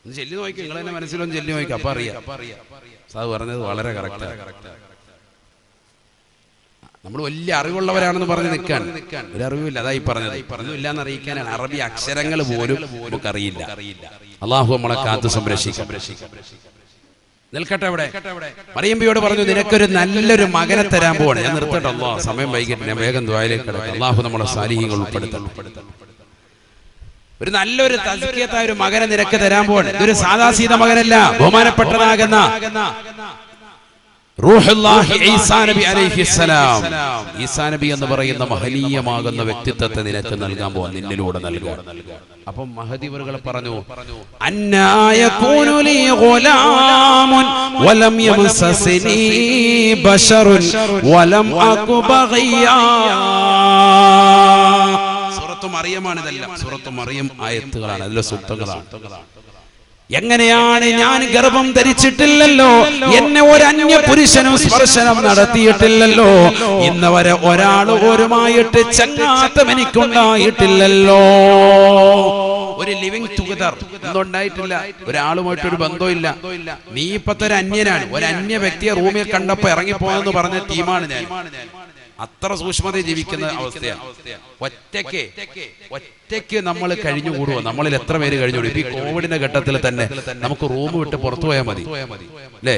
ഒന്ന് ചൊല്ലി നോക്കി, നിങ്ങൾ തന്നെ മനസ്സിലൊന്ന് ചൊല്ലി നോക്കി, അപ്പൊ അറിയാം. ഉസ്താദ് പറഞ്ഞത് വളരെ കറക്റ്റാണ്. നമ്മൾ വലിയ അറിവുള്ളവരാണെന്ന് പറഞ്ഞ് നിൽക്കാൻ ഒരു അറിവില്ല. അതായി പറഞ്ഞത് ഇല്ല എന്ന് അറിയിക്കാനാണ്. അറബി അക്ഷരങ്ങൾ പോലും നമുക്കറിയില്ല. അള്ളാഹു നമ്മളെ കാത്ത് സംരക്ഷിക്കും. നിൽക്കട്ടെ. അവിടെ മറിയമ്പിയോട് പറഞ്ഞു, നിനക്കൊരു നല്ലൊരു മകനെ തരാൻ പോവാണ്. ഞാൻ നിർത്തട്ടെ, അല്ലാഹ് സമയം വൈകിട്ട് ഞാൻ വേഗം ദുആയിലേക്ക് കടക്കാം. അള്ളാഹു നമ്മളെ സാലിഹീങ്ങൾ ഉൾപ്പെടുത്തണം. ഒരു നല്ലൊരു തസ്കിയത്തായ ഒരു മകനെ നിനക്ക് തരാൻ പോവാണ്. ഇതൊരു സാദാസീത മകനല്ല, ബഹുമാനപ്പെട്ടതാകുന്ന റൂഹുല്ലാഹി ഈസാ നബി അലൈഹിസ്സലാം. ഈസാ നബി എന്ന് പറയുന്ന മഹനീയമാകുന്ന വ്യക്തിത്വത്തെ നിനക്ക് നൽകാൻ പോവാൻ, നിന്നിലൂടെ നൽകുക. അപ്പം മഹദിവറുകൾ പറഞ്ഞു, അന്നാ യകൂനു ലീ ഗുലാമുൻ വലം യമസസ്നി ബശറുൻ വലം അകു ബഗിയാ. സൂറത്തു മറിയമാണ് ഇതെല്ലാം. സൂറത്തു മറിയം ആയത്തുകളാണ്, അതിലെ സൂക്തങ്ങളാണ്. എങ്ങനെയാണ് ഞാൻ ഗർഭം ധരിച്ചിട്ടില്ലല്ലോ, എന്നെ ഒരു അന്യ പുരുഷനും സ്പർശനം നടത്തിയിട്ടില്ലല്ലോ, ഇന്ന് വരെ ഒരാൾ ഒരുമായിട്ട് ചങ്ങാത്തം എനിക്കുണ്ടായിട്ടില്ലല്ലോ. ഒരു ലിവിങ് ടുഗദർ എന്തുണ്ടായിട്ടില്ല, ഒരാളുമായിട്ടൊരു ബന്ധമില്ല. നീ ഇപ്പത്തെ ഒരു അന്യനാണ്. ഒരു അന്യ വ്യക്തിയെ റൂമിൽ കണ്ടപ്പോ ഇറങ്ങിപ്പോയെന്ന് പറഞ്ഞ ടീമാണ് ഞാൻ. അത്ര സൂക്ഷ്മതയിൽ ജീവിക്കുന്ന അവസ്ഥയാണ്. ഒറ്റയ്ക്ക് നമ്മൾ കഴിഞ്ഞുകൂടുവോ? നമ്മളിൽ എത്ര പേര് കഴിഞ്ഞുകൂടും? ഇപ്പൊ ഈ കോവിഡിന്റെ ഘട്ടത്തിൽ തന്നെ നമുക്ക് റൂം വിട്ട് പുറത്തു പോയാൽ മതി അല്ലേ?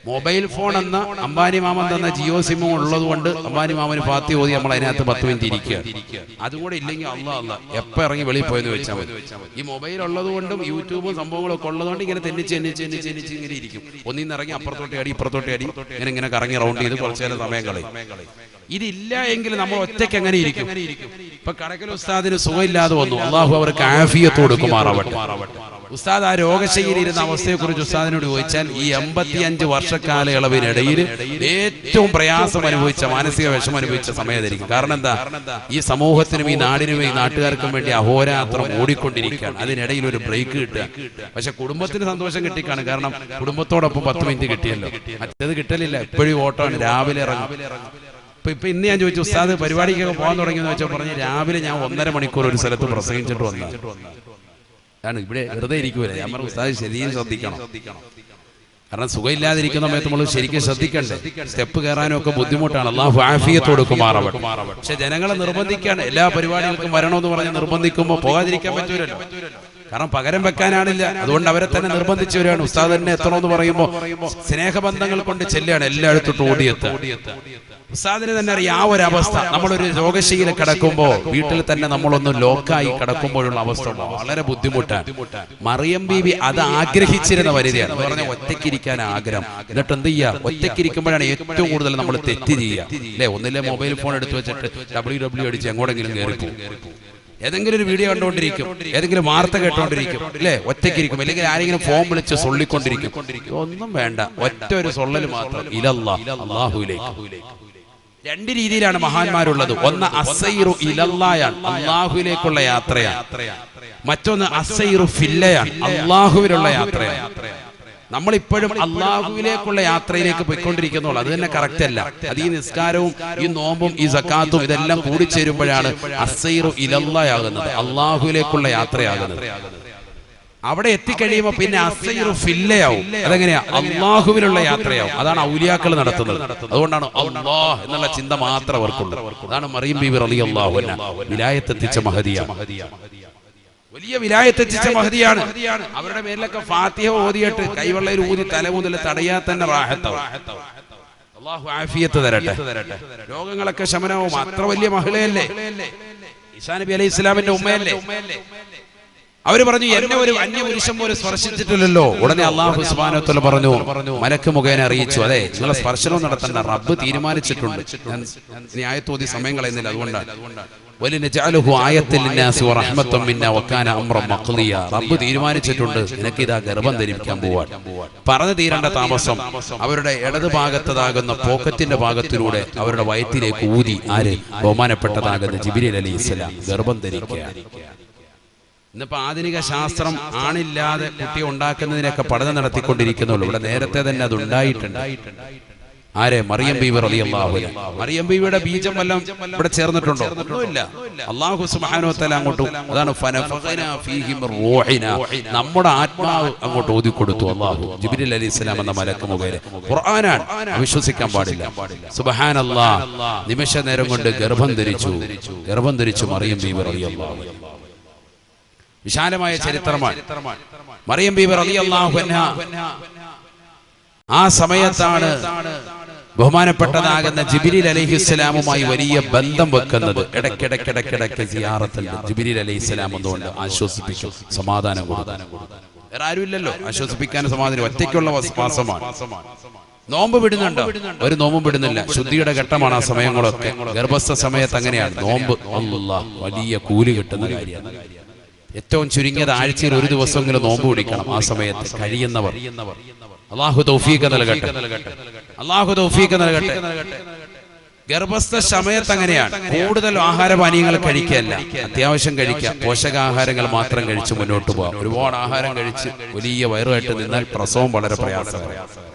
മൊബൈൽ ഫോൺ എന്ന അംബാനി മാമൻ തന്ന ജിയോ സിം ഉള്ളത് കൊണ്ട് അംബാനി മാമന് പാത്തി ഓതി നമ്മൾ അതിനകത്ത് 10 മിനിറ്റ് ഇരിക്കുക. അതുകൂടെ ഇല്ലെങ്കിൽ അല്ല എപ്പോ ഇറങ്ങി വെളിയിൽ പോയെന്ന് വെച്ചാൽ മതി. ഈ മൊബൈൽ ഉള്ളത് കൊണ്ടും യൂട്യൂബും സംഭവങ്ങളും ഒക്കെ ഉള്ളതുകൊണ്ട് ഇങ്ങനെ തെന്നിച്ച് ഇങ്ങനെ ഇരിക്കും. ഒന്നിന്ന് ഇറങ്ങി അപ്പുറത്തോട്ട് അടി ഇപ്പുറത്തോട്ട് അടി ഇങ്ങനെ കറങ്ങി റൗണ്ട് ചെയ്ത് കുറച്ചു നേരം സമയം കളയും. ഇതില്ല എങ്കിൽ നമ്മൾ ഒറ്റയ്ക്ക് എങ്ങനെ ഇരിക്കും? ഇപ്പൊ കടക്കൽ ഉസ്താദിന് സുഖമില്ലാതെ വന്നു, അള്ളാഹു അവർക്ക് ആഫിയത്ത് കൊടുക്കുമാറാവട്ടെ. ഉസ്താദ് ആ രോഗശൈലിയിരുന്ന അവസ്ഥയെ കുറിച്ച് ഉസ്താദിനോട് ചോദിച്ചാൽ ഈ 85 വർഷക്കാലയളവിനിടയിൽ ഏറ്റവും പ്രയാസം അനുഭവിച്ച, മാനസിക വിഷമം അനുഭവിച്ച സമയത്തായിരിക്കും. കാരണം എന്താ? ഈ സമൂഹത്തിനും ഈ നാടിനും ഈ നാട്ടുകാർക്കും വേണ്ടി അഹോരാത്രം ഓടിക്കൊണ്ടിരിക്കുകയാണ്. അതിനിടയിൽ ഒരു ബ്രേക്ക് കിട്ടുക. പക്ഷെ കുടുംബത്തിന് സന്തോഷം കിട്ടിക്കാണ്. കാരണം കുടുംബത്തോടൊപ്പം 10 മിനിറ്റ് കിട്ടിയല്ലോ. മറ്റേത് കിട്ടലില്ല, എപ്പോഴും ഓട്ടമാണ്, രാവിലെ ഇറങ്ങും. ഇപ്പൊ ഇന്ന് ഞാൻ ചോദിച്ചു, ഉസ്താദ് പരിപാടിക്കൊക്കെ പോകാൻ തുടങ്ങിയെന്ന് വെച്ചാൽ പറഞ്ഞ് രാവിലെ ഞാൻ 1.5 മണിക്കൂർ ഒരു സ്ഥലത്ത് പ്രസംഗിച്ചിട്ട് വന്നതാണ്. ഇവിടെ വെറുതെ ഇരിക്കൂല. ഞാൻ പറഞ്ഞു, ഉസ്താദ് ശരിയും ശ്രദ്ധിക്കണം. കാരണം സുഖമില്ലാതിരിക്കുന്ന സമയത്ത് നമ്മൾ ശരിക്കും ശ്രദ്ധിക്കണ്ടേ. സ്റ്റെപ്പ് കയറാനും ഒക്കെ ബുദ്ധിമുട്ടാണ്. അല്ലാഹു ആഫിയത്ത് കൊടുക്കുമാറാവട്ടെ. പക്ഷെ ജനങ്ങളെ നിർബന്ധിക്കാണ്, എല്ലാ പരിപാടികൾക്കും വരണമെന്ന് പറഞ്ഞ് നിർബന്ധിക്കുമ്പോൾ പോകാതിരിക്കാൻ പറ്റൂലല്ലോ. കാരണം പകരം വെക്കാനാണില്ല. അതുകൊണ്ട് അവരെ തന്നെ നിർബന്ധിച്ചു വരികയാണ്. ഉസ്താദ് തന്നെ എത്തണമെന്ന് പറയുമ്പോൾ സ്നേഹബന്ധങ്ങൾ കൊണ്ട് ചെല്ലുകയാണ്, എല്ലായിടത്തോട്ട് ഓടിയെത്തുക. ഉസ്താദിന് തന്നെ അറിയാം ആ ഒരു അവസ്ഥ. നമ്മളൊരു രോഗശൈലിയിൽ കിടക്കുമ്പോ, വീട്ടിൽ തന്നെ നമ്മളൊന്ന് ലോക്കായി കിടക്കുമ്പോഴുള്ള അവസ്ഥ വളരെ ബുദ്ധിമുട്ടാണ്. മറിയം ബീവി അത് ആഗ്രഹിച്ചിരുന്ന വനിതയാണ്. എന്ന് പറഞ്ഞാൽ ഒറ്റയ്ക്കിരിക്കാൻ ആഗ്രഹം. എന്നിട്ട് എന്ത് ചെയ്യുക? ഒറ്റയ്ക്കിരിക്കുമ്പോഴാണ് ഏറ്റവും കൂടുതൽ നമ്മൾ തെറ്റ് ചെയ്യുക അല്ലെ? ഒന്നിലെ മൊബൈൽ ഫോൺ എടുത്തു വെച്ചിട്ട് WW അടിച്ച് എങ്ങോടെങ്കിലും കയറിപ്പോകും. ഏതെങ്കിലും ഒരു വീഡിയോ കണ്ടുകൊണ്ടിരിക്കും, ഏതെങ്കിലും വാർത്ത കേട്ടോണ്ടിരിക്കും അല്ലെ? ഒറ്റയ്ക്കിരിക്കും. അല്ലെങ്കിൽ ആരെങ്കിലും ഫോൺ വിളിച്ച് സൊള്ളിക്കൊണ്ടിരിക്കും. ഒന്നും വേണ്ട, ഒറ്റ ഒരു സൊള്ളൽ മാത്രം, ഇലല്ലാഹ്, അല്ലാഹുവിലേക്ക്. 2 രീതിയിലാണ് മഹാന്മാരുള്ളത്. ഒന്ന് അസ്സൈറു ഇലല്ലായാണ്, അല്ലാഹുവിലേക്കുള്ള യാത്രയാണ്. മറ്റൊന്ന് അസ്സൈറു ഫില്ലയാണ്, അല്ലാഹുവിലുള്ള യാത്രയാണ്. നമ്മളിപ്പോഴും അല്ലാഹുവിലേക്കുള്ള യാത്രയിലേക്ക് പോയിക്കൊണ്ടിരിക്കുന്നുള്ളൂ. അത് തന്നെ കറക്റ്റ് അല്ല. അത് ഈ നിസ്കാരവും ഈ നോമ്പും ഈ സക്കാത്തും ഇതെല്ലാം കൂടിച്ചേരുമ്പോഴാണ് അസ്സൈറു ഇലല്ലായാകുന്നത്, അല്ലാഹുവിലേക്കുള്ള യാത്രയാകുന്നത്. അവിടെ എത്തിക്കഴിയുമ്പോ പിന്നെ അസ്സൈറു ഫില്ലയാവും. അതെങ്ങനെയാ? അല്ലാഹുവിലുള്ള യാത്രയാവും. അതാണ് ഔലിയാക്കൾ നടത്തുന്നത്. അതുകൊണ്ടാണ് അല്ലാഹ് എന്നുള്ള ചിന്ത മാത്രം അവർക്കുണ്ട്. അതാണ് മറിയം ബീവി റളിയല്ലാഹു അൻഹ വിലായത്ത് എത്തിച്ച മഹദിയാണ്. വലിയ വിലായത്ത് എത്തിച്ച മഹദിയാണ്. അവരുടെ പേരിലൊക്കെ ഫാത്തിഹ ഓതിയിട്ട് കൈവെള്ളയിൽ ഊതി തല മുതൽ തടയാൻ തന്നെ റാഹത്താവും. അല്ലാഹു ആഫിയത്ത് തരട്ടെ, രോഗങ്ങളൊക്കെ ശമനവും. അത്ര വലിയ മഹിളയല്ലേ, ഈസാ നബി അലൈഹി ഇസ്ലാമിന്റെ ഉമ്മയല്ലേ. അവര് പറഞ്ഞു, എന്നെ ഒരു അന്യപുരുഷൻ പോലും സ്പർശിച്ചിട്ടില്ലല്ലോ. ഉടനെ അല്ലാഹു സുബ്ഹാനഹു വ തആല പറഞ്ഞു, മലക്ക് മുഖേന അറിയിച്ചു, അതെ നിങ്ങളെ സ്പർശനം നടത്തണ്ട, റബ്ബ് തീരുമാനിച്ചിട്ടുണ്ട്. ഞാൻ ആയത്തോതി സമയം കളയുന്നില്ല, അതുകൊണ്ടാണ്. വലിനജഅലുഹു ആയത്തൻ ലിന്നാസി വറഹ്മത്തൻ മിന്നാ വകാന അംറൻ മഖ്ദിയ. റബ്ബ് തീരുമാനിച്ചിട്ടുണ്ട്, നിനക്ക് ഇതാ ഗർഭം ധരിക്കാൻ പോവാൻ. പറഞ്ഞു തീരേണ്ട താമസം അവരുടെ ഇടത് ഭാഗത്തതാകുന്ന പോക്കറ്റിന്റെ ഭാഗത്തിലൂടെ അവരുടെ വയറ്റിലേക്ക് ഊതി ആര്? ബഹുമാനപ്പെട്ടതാകുന്ന ജിബ്രീൽ അലൈഹിസ്സലാം ഗർഭം ധരിക്കുകയാണ്. ഇന്നിപ്പോ ആധുനിക ശാസ്ത്രം ആണില്ലാതെ കുട്ടിയെ ഉണ്ടാക്കുന്നതിനൊക്കെ പഠനം നടത്തിക്കൊണ്ടിരിക്കുന്നുള്ളൂ. ഇവിടെ നേരത്തെ തന്നെ അത് ഉണ്ടായിട്ടുണ്ട്. ആരെ? മറിയം ബീവി റളിയല്ലാഹു അൻഹ. മറിയം ബീവിയുടെ ബീജം വല്ലതും ഇവിടെ ചേർന്നിട്ടുണ്ടോ? ഒന്നുമില്ല. അല്ലാഹു സുബ്ഹാനഹു വ തആല അങ്ങോട്ട്, അതാണ് ഫനഫഖനാ ഫീഹി മിർ റൂഹിനാ, നമ്മുടെ ആത്മാവ് അങ്ങോട്ട് ഓതി കൊടുത്തു അല്ലാഹു ജിബ്രീൽ അലൈഹിസ്സലാം എന്ന മലക്ക് മുഖേന. ഖുർആനാണ്, വിശ്വസിക്കാൻ പാടില്ല. സുബ്ഹാനല്ലാഹ്. നിമിഷ നേരം കൊണ്ട് ഗർഭം ധരിച്ചു മറിയം ബീവി റളിയല്ലാഹു അൻഹ. വിശാലമായ ചരിത്രമാണ് മറിയം ബീവി റളിയല്ലാഹു അൻഹ. ആ സമയത്താണ് ബഹുമാനപ്പെട്ടതാകുന്ന ജിബ്രീൽ അലൈഹിസ്സലാമുമായി വലിയ ബന്ധം വെക്കുന്നത്. ഇടയ്ക്കിടയ്ക്ക് സിയാറത്തുണ്ട്. ജിബ്രീൽ അലൈഹിസ്സലാം എന്നുകൊണ്ട് ആശ്വസിപ്പിക്കും, സമാധാനം കൊടുക്കും. വേറെ ആരുമില്ലല്ലോ ആശ്വസിപ്പിക്കാൻ, സമാധാനം. ഒറ്റയ്ക്കുള്ള വാസമാണ്. നോമ്പ് വിടുന്നുണ്ടോ? ഒരു നോമ്പും വിടുന്നില്ല. ശുദ്ധിയുടെ ഘട്ടമാണ് ആ സമയങ്ങളൊക്കെ. ഗർഭസ്ഥ സമയത്ത് അങ്ങനെയാണ് നോമ്പ്. അല്ലാഹ്, വലിയ കൂലി കിട്ടുന്ന കാര്യമാണ്. ഏറ്റവും ചുരുങ്ങിയത് ആഴ്ചയിൽ ഒരു ദിവസമെങ്കിലും നോമ്പ് പിടിക്കണം ആ സമയത്ത് കഴിയുന്നവർ. അല്ലാഹു തൗഫീഖ് നൽകട്ടെ, അല്ലാഹു തൗഫീഖ് നൽകട്ടെ. ഗർഭസ്ഥ സമയത്ത് അങ്ങനെയാണ്. കൂടുതൽ ആഹാരപാനീയങ്ങൾ കഴിക്കുകയല്ല, അത്യാവശ്യം കഴിക്കുക. പോഷകാഹാരങ്ങൾ മാത്രം കഴിച്ച് മുന്നോട്ട് പോകാം. ഒരുപാട് ആഹാരം കഴിച്ച് വലിയ വയറുമായിട്ട് നിന്നാൽ പ്രസവം വളരെ പ്രയാസമാണ്.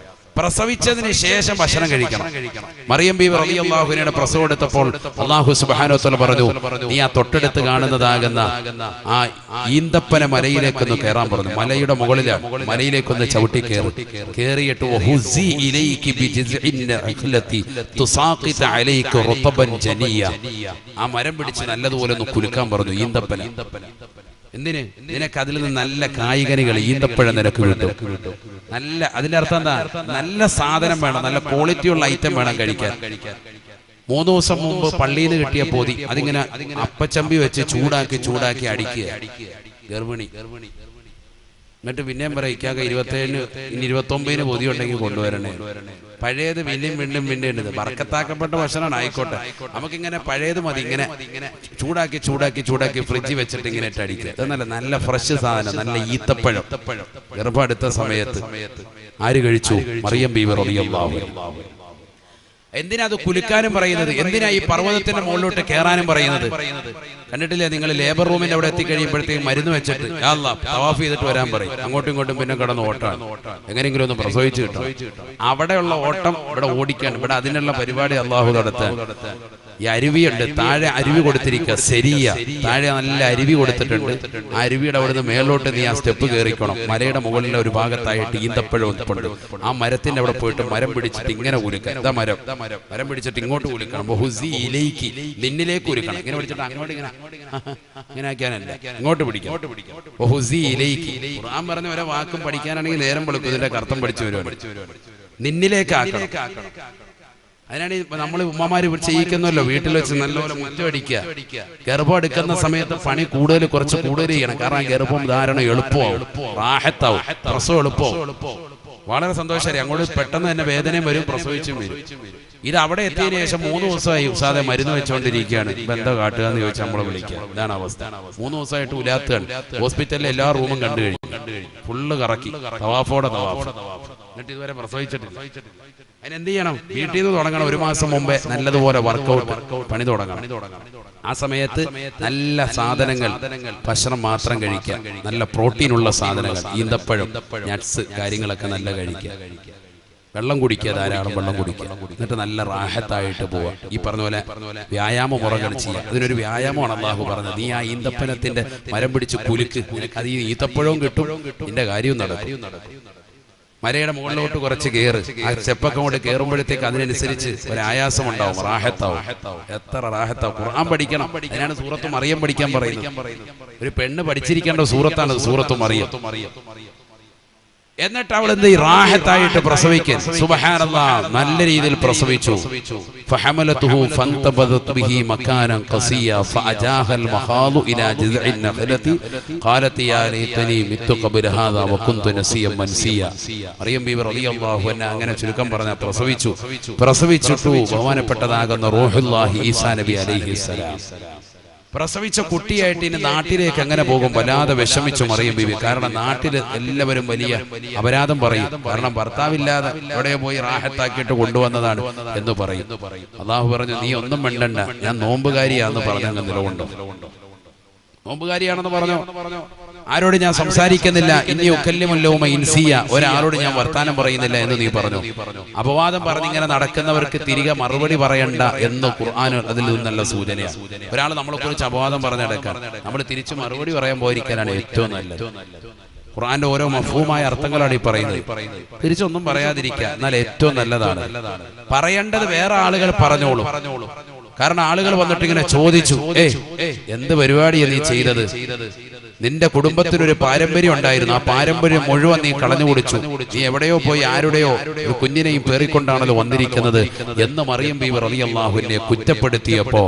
പ്രസവിച്ചതിന് ശേഷം ഭക്ഷണം കഴിക്കണം. മറിയം ബീവി റളിയല്ലാഹു അൻഹയുടെ പ്രസവം എടുത്തപ്പോൾ അല്ലാഹു സുബ്ഹാനഹു വ തആല പറഞ്ഞു, നീ ആ തൊട്ടടുത്ത് കാണുന്നതാകുന്ന ആ ഈന്തപ്പന മലയിലേക്കൊന്ന് കയറാൻ പറഞ്ഞു. മലയുടെ മുകളിലാണ്. മലയിലേക്കൊന്ന് ചവിട്ടി കേറിയിട്ട് വഹുസി ഇലൈകി ബിജിസ്ഇൻ നഖ്ലതി തുസാഖിത അലൈക റുതബൻ ജനിയ, ആ മരം പിടിച്ച് നല്ലതുപോലെ ഒന്ന് കുലുക്കാൻ പറഞ്ഞു. ഈന്തപ്പന എന്തിന്? നിനക്ക് അതിൽ നിന്ന് നല്ല കായ്കനികൾ, ഈന്തപ്പഴം നിനക്ക് കിട്ടും. നല്ല, അതിന്റെ അർത്ഥം എന്താ? നല്ല സാധനം വേണം, നല്ല ക്വാളിറ്റിയുള്ള ഐറ്റം വേണം കഴിക്കാൻ. 3 ദിവസം മുമ്പ് പള്ളിയിൽ നിന്ന് കിട്ടിയ പൊതി അതിങ്ങനെ അപ്പച്ചമ്പി വെച്ച് ചൂടാക്കി അടിക്കുക ഗർഭിണി. എന്നിട്ട് പിന്നെയും പറയാം, ഇക്കാക്ക 27 ഇനി 29 പൊതി ഉണ്ടെങ്കിൽ കൊണ്ടുവരണേ. പഴയത് വീണ്ടും ഉണ്ട്. ബർക്കത്താക്കപ്പെട്ട ഭക്ഷണമാണ്, ആയിക്കോട്ടെ. നമുക്കിങ്ങനെ പഴയത് മതി. ഇങ്ങനെ ചൂടാക്കി ഫ്രിഡ്ജിൽ വെച്ചിട്ട് ഇങ്ങനെ അടിക്കുക. ഇതെന്നല്ല, നല്ല ഫ്രഷ് സാധനം, നല്ല ഈത്തപ്പഴം. ഗർഭം എടുത്ത സമയത്ത് ആര് കഴിച്ചു? മറിയം ബീവി റളിയല്ലാഹു അൻഹ. എന്തിനാ അത് കുലുക്കാനും പറയുന്നത്? എന്തിനാ ഈ പർവ്വതത്തിന്റെ മുകളിലോട്ട് കയറാനും പറയുന്നത്? കണ്ടിട്ടില്ലേ നിങ്ങൾ? ലേബർ റൂമിന്റെ അവിടെ എത്തിക്കഴിയുമ്പോഴത്തേക്ക് മരുന്ന് വെച്ചിട്ട് യാ അല്ലാഹ് തവാഫ് ചെയ്തിട്ട് വരാൻ പറയും. അങ്ങോട്ടും ഇങ്ങോട്ടും പിന്നെ കിടന്ന് ഓട്ടാണ്. എങ്ങനെയെങ്കിലും ഒന്ന് പ്രസവിച്ച് കിട്ടും. അവിടെയുള്ള ഓട്ടം ഇവിടെ ഓടിക്കാണ്. ഇവിടെ അതിനുള്ള പരിപാടി അല്ലാഹു നടത്താൻ. ഈ അരുവിയുണ്ട്, താഴെ അരുവി കൊടുത്തിരിക്കുക. ശരിയ താഴെ നല്ല അരുവി കൊടുത്തിട്ടുണ്ട്. ആ അരുവിയുടെ അവിടുന്ന് മേലോട്ട് നീ ആ സ്റ്റെപ്പ് കയറിക്കണം. മലയുടെ മുകളിലെ ഒരു ഭാഗത്തായിട്ട് ഈന്തപ്പഴം ഒന്നുണ്ട്. ആ മരത്തിന്റെ അവിടെ പോയിട്ട് മരം പിടിച്ചിട്ട് ഇങ്ങനെ കുലുക്കാം. ഇതാ മരം പിടിച്ചിട്ട് ഇങ്ങോട്ട് കുലുക്കണം. ബഹുസി ഇലൈകി, നിന്നിലേക്ക് കുലുക്കണം. ഇങ്ങനെ പിടിച്ചിട്ട് അങ്ങോട്ട് ഇങ്ങനെ ആക്കാനല്ല, ഇങ്ങോട്ട് പിടിക്കണം. ബഹുസി ഇലൈകി. ഖുർആൻ പറഞ്ഞ ഒരേ വാക്കും പഠിക്കാനാണെങ്കിൽ നേരം വെളുക്കും. ഇതിന്റെ അർത്ഥം പഠിച്ചു വരുവാണ്. നിന്നിലേക്ക് ആക്കണം. അതിനാണ് നമ്മൾ ഉമ്മമാര് ചെയ്യിക്കുന്നല്ലോ, വീട്ടിൽ വെച്ച് നല്ലപോലെ മുറ്റമടിക്കുക. ഗർഭം എടുക്കുന്ന സമയത്ത് പണി കുറച്ച് കൂടുതൽ ചെയ്യണം. കാരണം ഗർഭം ധാരണ എളുപ്പമാവും, റാഹത്താവും, പ്രസവം എളുപ്പമാവും. വളരെ സന്തോഷമായി. അങ്ങോട്ട് പെട്ടെന്ന് തന്നെ വേദനയും വരും, പ്രസവിച്ചും വരും. ഇത് അവിടെ എത്തിയതിനു ശേഷം 3 ദിവസമായി ഉസ്താദെ മരുന്ന് വെച്ചുകൊണ്ടിരിക്കുകയാണ്. എന്താ കാട്ടുക എന്ന് ചോദിച്ചാൽ നമ്മളെ വിളിക്കുക. ഇതാണ് അവസ്ഥ. 3 ദിവസമായിട്ട് ഉലാത്തുകയാണ്. ഹോസ്പിറ്റലിലെ എല്ലാ റൂമും കണ്ടു കഴിഞ്ഞു. ഫുള്ള് കറക്കി, തവാഫോടെ തവാഫ്. എന്നിട്ട് ഇതുവരെ പ്രസവിച്ചിട്ടില്ല. അതിനെന്ത് ചെയ്യണം? വീട്ടിൽ നിന്ന് തുടങ്ങണം. 1 മാസം മുമ്പേ നല്ലതുപോലെ വർക്കൗട്ട് പണി തുടങ്ങണം. ആ സമയത്ത് നല്ല സാധനങ്ങൾ, ഭക്ഷണം മാത്രം കഴിക്കുക. നല്ല പ്രോട്ടീനുള്ള സാധനങ്ങൾ, ഈന്തപ്പഴം, നട്ട്സ് കാര്യങ്ങളൊക്കെ നല്ല കഴിക്കുക. വെള്ളം കുടിക്കുക, ധാരാളം വെള്ളം കുടിക്കുക. എന്നിട്ട് നല്ല റാഹത്തായിട്ട് പോവുക. ഈ പറഞ്ഞ പോലെ വ്യായാമ മുറകൾ ചെയ്യുക. അതിനൊരു വ്യായാമമാണ് അല്ലാഹു പറഞ്ഞത്. നീ ആ ഈന്തപ്പനത്തിന്റെ മരം പിടിച്ച് കുലുക്ക്. അത് ഈ ഈത്തപ്പഴവും കിട്ടും, നിന്റെ കാര്യവും നടക്കും. മലയുടെ മുകളിലോട്ട് കുറച്ച് കയറ്. ആ സ്റ്റെപ്പൊക്കെ കൊണ്ട് കയറുമ്പോഴത്തേക്ക് അതിനനുസരിച്ച് ഒരു ആയാസം ഉണ്ടാവും, റാഹത്താവും. എത്ര റാഹത്താവും. ഖുർആൻ പഠിക്കണം. അതിനാണ് സൂറത്ത് മറിയം പഠിക്കാൻ പറയുന്നത്. ഒരു പെണ്ണ് പഠിച്ചിരിക്കേണ്ട സൂറത്താണ് സൂറത്ത് മറിയം. എന്നിട്ട് അവൾ എന്ത് റാഹത്തായിട്ട് പ്രസവിക്കാൻ. സുബ്ഹാനല്ലാഹ്, നല്ല രീതിയിൽ പ്രസവിച്ചു. ഫഹമലതുഹു ഫന്തബദത് ബിഹി മകാനൻ ഖസിയ ഫഅജാഹൽ മഖാലു ഇലാ ജിസ്ഇൻ നഖലതി ഖാലത് യാ ലൈതനി മിത്തു ഖബ്ല ഹാദാ വകുന്തു നസിയ മൻസിയ. മറിയം ബീവി റളിയല്ലാഹു അൻഹ അങ്ങനെ ചുരുക്കം പറഞ്ഞ പ്രസവിച്ചിട്ടു ബഹുമാനപ്പെട്ടതാകുന്ന റൂഹുല്ലാഹി ഈസാ നബി അലൈഹിസ്സലാം. പ്രസവിച്ച കുട്ടിയായിട്ട് ഇനി നാട്ടിലേക്ക് അങ്ങനെ പോകും. വല്ലാതെ വിഷമിച്ചു മറിയം ബീവി. കാരണം നാട്ടിൽ എല്ലാവരും വലിയ അപരാധം പറയും. കാരണം ഭർത്താവില്ലാതെ എവിടെ പോയി റാഹത്താക്കിയിട്ട് കൊണ്ടുവന്നതാണ് എന്ന് പറയും. അല്ലാഹു പറഞ്ഞു, നീ ഒന്നും മിണ്ടണ്ട, ഞാൻ നോമ്പുകാരിയാന്ന് പറഞ്ഞ നിലകൊണ്ടോ? നോമ്പുകാരിയാണെന്ന് പറഞ്ഞോ? ആരോട് ഞാൻ സംസാരിക്കുന്നില്ല, ഇനി ഉക്കല്ലിമുല്ലവുമ ഇൻസിയ, ഒരാളോട് ഞാൻ വർത്താനം പറയുന്നില്ല എന്ന് നീ പറഞ്ഞു. അപവാദം പറഞ്ഞിങ്ങനെ നടക്കുന്നവർക്ക് തിരികെ മറുപടി പറയണ്ട എന്ന് ഖുർആൻ അതിൽ നിന്നുള്ള സൂചനയാണ്. ഒരാൾ നമ്മളെ കുറിച്ച് അപവാദം പറഞ്ഞെടുക്കാൻ നമ്മൾ തിരിച്ചു മറുപടി പറയാൻ പോയിരിക്കാനാണ് ഏറ്റവും നല്ലത്. ഖുർആന്റെ ഓരോ മഫ്ഹൂമായ അർത്ഥങ്ങളാണ് ഈ പറയുന്നത്. തിരിച്ചൊന്നും പറയാതിരിക്കുക എന്നാൽ ഏറ്റവും നല്ലതാണ്. പറയേണ്ടത് വേറെ ആളുകൾ പറഞ്ഞോളൂ. കാരണം ആളുകൾ വന്നിട്ട് ഇങ്ങനെ ചോദിച്ചു, എന്ത് പരിപാടിയാണ് നീ ചെയ്തത്? നിന്റെ കുടുംബത്തിനൊരു പാരമ്പര്യം ഉണ്ടായിരുന്നു, ആ പാരമ്പര്യം മുഴുവൻ നീ കളഞ്ഞു കുടിച്ചു. നീ എവിടെയോ പോയി ആരുടെയോ ഒരു കുഞ്ഞിനെയും പേറിക്കൊണ്ടാണല്ലോ വന്നിരിക്കുന്നത് എന്ന് മറിയം ബീവി റളിയല്ലാഹു അൻഹയെ കുറ്റപ്പെടുത്തിയപ്പോ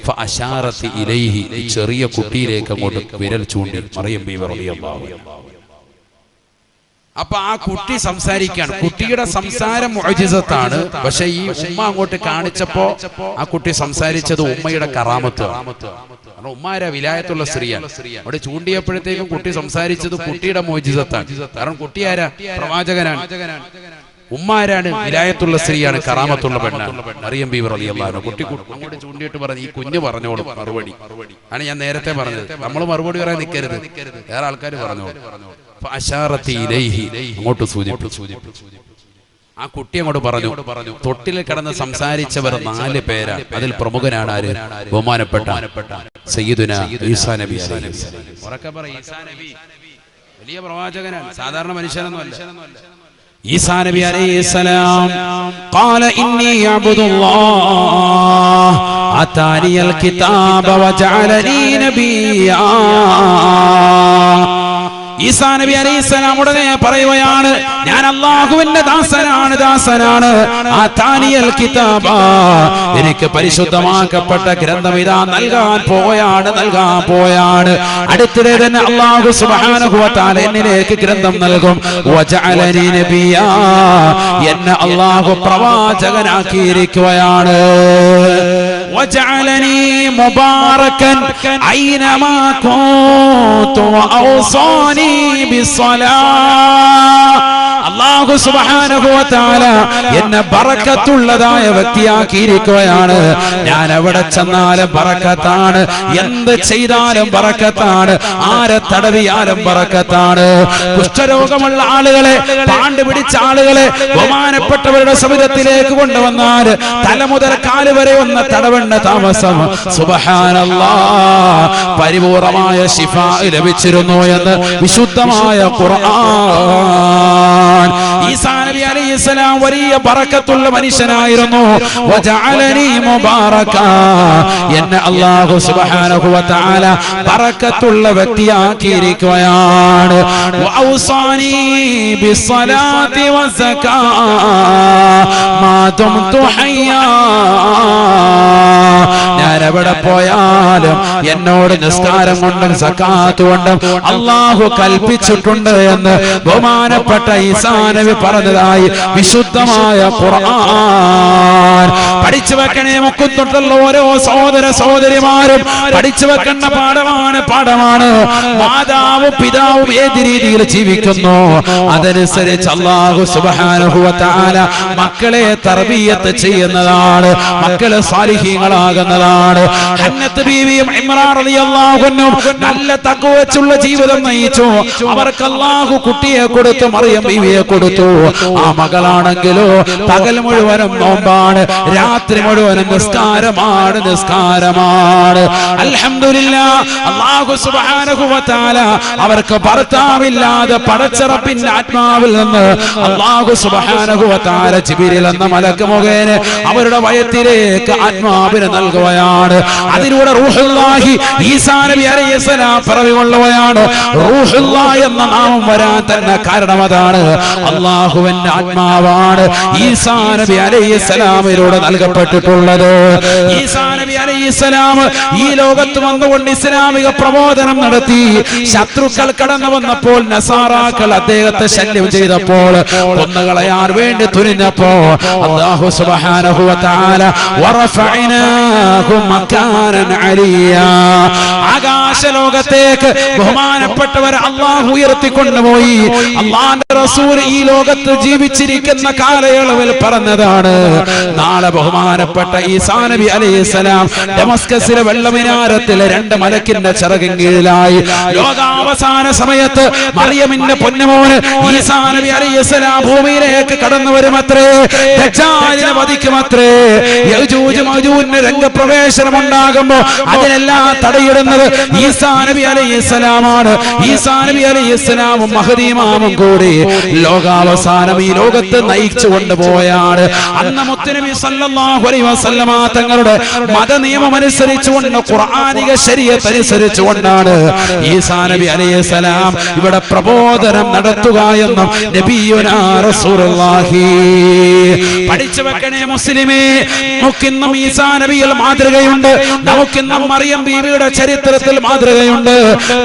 ഫഅശാറത്തി ഇലൈഹി, ചെറിയ കുട്ടിയിലേക്ക് അങ്ങോട്ട് വിരൽ ചൂണ്ടി മറിയം ബീവി റളിയല്ലാഹു അൻഹ. അപ്പൊ ആ കുട്ടി സംസാരിക്കാണ്. കുട്ടിയുടെ സംസാരം മുഅ്ജിസത്താണ്. പക്ഷെ ഈ ഉമ്മ അങ്ങോട്ട് കാണിച്ചപ്പോ ആ കുട്ടി സംസാരിച്ചത് ഉമ്മയുടെ കറാമത്താണ്. കാരണം ഉമ്മാര വിലായത്തുള്ള സ്ത്രീയാണ്. അവിടെ ചൂണ്ടിയപ്പോഴത്തേക്കും കുട്ടി സംസാരിച്ചത് കുട്ടിയുടെ മുഅ്ജിസത്താണ്. കാരണം കുട്ടി ആരാ? പ്രവാചകനാണ്. ഉമ്മാരാണ്, വിലായത്തുള്ള സ്ത്രീയാണ്, കറാമത്തുള്ള പെണ്ണാണ് മറിയം ബീവി റളിയല്ലാഹു അൻഹ. കുട്ടി അങ്ങോട്ട് ചൂണ്ടിയിട്ട് പറഞ്ഞു, ഈ കുഞ്ഞ് പറഞ്ഞോളൂ മറുപടി. ആണ് ഞാൻ നേരത്തെ പറഞ്ഞത്, നമ്മൾ മറുപടി പറയാൻ നിൽക്കരുത്, വേറെ ആൾക്കാർ പറഞ്ഞോളൂ. അങ്ങോട്ട് സൂചിപ്പിച്ചു. ആ കുട്ടി അങ്ങോട്ട് പറഞ്ഞു. തൊട്ടിൽ കിടന്ന് സംസാരിച്ചവർ 4 പേരാണ്. അതിൽ പ്രമുഖനാണ് ആര്? ബഹുമാനപ്പെട്ട സയ്യിദുനാ ഈസാ നബി അലൈഹിസ്സലാം. ഉറക്കെ പറ, ഈസാ നബി വലിയ പ്രവാചകനാണ്, സാധാരണ മനുഷ്യനൊന്നുമല്ല. ഈസാ നബി അലൈഹിസ്സലാം ഖാല ഇന്നി അബ്ദുല്ലാഹ് അതാനിയൽ കിതാബ വജഅലനി നബിയ്യാ. ഈസാ നബി അലൈഹിസ്സലാം ഉടനെ പറയുകയാണ്, ഞാൻ അല്ലാഹുവിന്റെ ദാസനാണ്. ആതാനിയൽ കിതാബ, എനിക്ക് പരിശുദ്ധമാക്കപ്പെട്ട ഗ്രന്ഥം ഇതാ നൽകാൻ പോയാണ്. അടുത്തിടെ തന്നെ അല്ലാഹു സുബ്ഹാനഹു വ തആല എന്നിലേക്ക് ഗ്രന്ഥം നൽകും. വജഅലനി നബിയാ, എന്നെ അല്ലാഹു പ്രവാചകനാക്കിയിരിക്കുകയാണ്. വജഅലനി മുബാറകൻ ഐനമാ കുന്തു വഔസാനി അല്ലാഹു സുബ്ഹാനഹു വ തആല എന്നെ ബറക്കത്തുള്ളതായ വ്യക്തിയാക്കിയിരിക്കുകയാണ്. ഞാൻ എവിടെ ചെന്നാലും ബറക്കത്താണ്, എന്ത് ചെയ്താലും ബറക്കത്താണ്, ആരെ തടവിയാലും ബറക്കത്താണ്. കുഷ്ഠരോഗമുള്ള ആളുകളെ, പാണ്ട് പിടിച്ച ആളുകളെ ബഹുമാനപ്പെട്ടവരുടെ സവിധത്തിലേക്ക് കൊണ്ടുവന്നാൽ തല മുതൽ കാല് വരെ ഒന്ന് തടവേണ്ട താമസം സുബ്ഹാനല്ലാഹ് പരിപൂർണമായ ശിഫാ ലഭിച്ചിരുന്നു എന്ന് വിശുദ്ധമായ ഖുർആൻ. ഈസാ നബി അലൈഹിസ്സലാം വലിയ ബറക്കത്തുള്ള മനുഷ്യനായിരുന്നു. വജഅലനി മുബാറക, എന്നെ അല്ലാഹു സുബ്ഹാനഹു വ തആല ബറക്കത്തുള്ള വ്യക്തിയാക്കിയിരിക്കുകയാണ്. വഔസാനി ബിസ്സലാത്തി വസകാ മാ ദുംതു ഹയ്യാ, ഞാൻ എവിടെ പോയാലും എന്നോട് നിസ്കാരം കൊണ്ടും സകാത്ത് കൊണ്ടും അല്ലാഹു കൽപ്പിച്ചിട്ടുണ്ട് എന്ന് ബഹുമാനപ്പെട്ട ഈസാ നബി പറഞ്ഞതായി വിശുദ്ധമായ ഖുർആൻ. പഠിച്ചു വെക്കണേ മുക്കുത്തൊട്ടുള്ള ഓരോ സഹോദരിമാരും പഠിച്ചു വെക്കേണ്ട പാഠമാണ്. മാതാവും പിതാവും ഏത് രീതിയിൽ ജീവിക്കുന്നു അതനുസരിച്ച് അല്ലാഹു സുബ്ഹാനഹു വ തആല മക്കളെ തർബിയത്ത് ചെയ്യുന്നതാണ്, മക്കളെ സാലിഹീങ്ങളാകുന്നതാണ്. ഹന്നത്ത് ബീവിയും ഇമ്രാൻ റളിയല്ലാഹു അൻഹു നല്ല തഖ്വ വെച്ചുള്ള ജീവിതം നയിച്ചു. അവർക്ക് അല്ലാഹു കുട്ടിയെ കൊടുത്തു, മറിയം ബീവിയെ കൊടുത്തു. ആ മകളാണെങ്കിലോ പകൽ മുഴുവനും നോമ്പാണ്, രാത്രി മുഴുവനും നിസ്കാരമാണ്. അൽഹംദുലില്ലാഹ്, അല്ലാഹു സുബ്ഹാനഹു വ തആല അവർക്ക് ഭർത്താവില്ലാതെ പടച്ചറപ്പിന്റെ ആത്മാവിൽ നിന്ന് അല്ലാഹു സുബ്ഹാനഹു വ തആല ജിബ്രീൽ എന്ന മലക്ക് മുഖേന അവരുടെ വയറ്റിലേക്ക് ആത്മാവിനെ നൽകുകയാണ്. അതിലൂടെ റൂഹുല്ലാഹി ഈസാ നബി അലൈഹിസ്സലാം പിറവികൊള്ളുകയാണ്. റൂഹുല്ലാഹ് എന്ന നാമം വരാൻ തന്നെ കാരണം അതാണ്. അല്ലാഹുവിന്റെ ആത്മാവാണ് ഈസാ നബി അലൈഹിസ്സലാമിലൂടെ നൽകപ്പെട്ടിട്ടുള്ളത്. ഈസാ നബി അലൈഹിസ്സലാം ഈ ലോകത്ത് വന്നുകൊണ്ട് ഇസ്ലാമിക പ്രബോധനം നടത്തി. ശത്രുക്കൾ കടന്നു വന്നപ്പോൾ, നസാറാക്കൾ അദ്ദേഹത്തെ ശല്യം ചെയ്തപ്പോൾ, കൊന്നുകളയാൻ വേണ്ടി തുനിഞ്ഞപ്പോ അല്ലാഹു സുബ്ഹാനഹു വ തആല വറഫഅനാഹു മകാനൻ അലിയാ, ആകാശലോകത്തേക്ക് ബഹുമാനപ്പെട്ടവർ അല്ലാഹു ഉയർത്തിക്കൊണ്ടുപോയി. അല്ലാഹുവിന്റെ റസൂൽ ഈ ലോകത്ത് ജീവിച്ചിരിക്കുന്ന കാലയളവിൽ പറഞ്ഞതാണ്, നാളെ ബഹുമാനപ്പെട്ട ഈസാ നബി അലൈഹിസ്സലാം ഡമസ്കസിലെ വെള്ളമിനാരത്തിലെ 2 മലക്കിന്റെ ചിറകിൻ കീഴിലായി ലോകാവസാന സമയത്ത് മറിയമിന്റെ പൊന്നുമോന് ഈസാ നബി അലൈഹിസ്സലാം ഭൂമിയിലേക്ക് കടന്നു വരുമത്രേ. ദജ്ജാലിനെ വധിക്കുമത്രേ. യജൂജ് മജൂജിന്റെ രംഗപ്രവേശനം ഉണ്ടാകുമ്പോൾ അതിനെല്ലാം തടയിടുന്നത് ഈസാ നബി അലൈഹിസ്സലാമാണ്. ഈസാ നബി അലൈഹിസ്സലാമും മഹദി ഇമാമും കൂടി ലോകാവസാനം ഈ ലോകത്ത് നയിച്ചു കൊണ്ടുപോയാണ്. അന്ന് മുത്തുനബി സല്ലല്ലാഹു അലൈഹി വസല്ലമ തങ്ങളുടെ മത നിയമം അനുസരിച്ചുകൊണ്ട് ഖുർആനിക ശരീഅത്ത് അനുസരിച്ചുകൊണ്ടാണ് ഈസാ നബി അലൈഹിസ്സലാം ഇവിടെ പ്രബോധനം നടത്തുക എന്നും നബിയുനാ റസൂലുള്ളാഹി. പഠിച്ചു വെക്കണേ മുസ്ലിമേ, നമുക്കിന്നും ഈസാ നബിയിൽ മാതൃകയുണ്ട്, നമുക്കിന്നും മറിയം ബീവിയുടെ ചരിത്രത്തിൽ മാതൃകയുണ്ട്.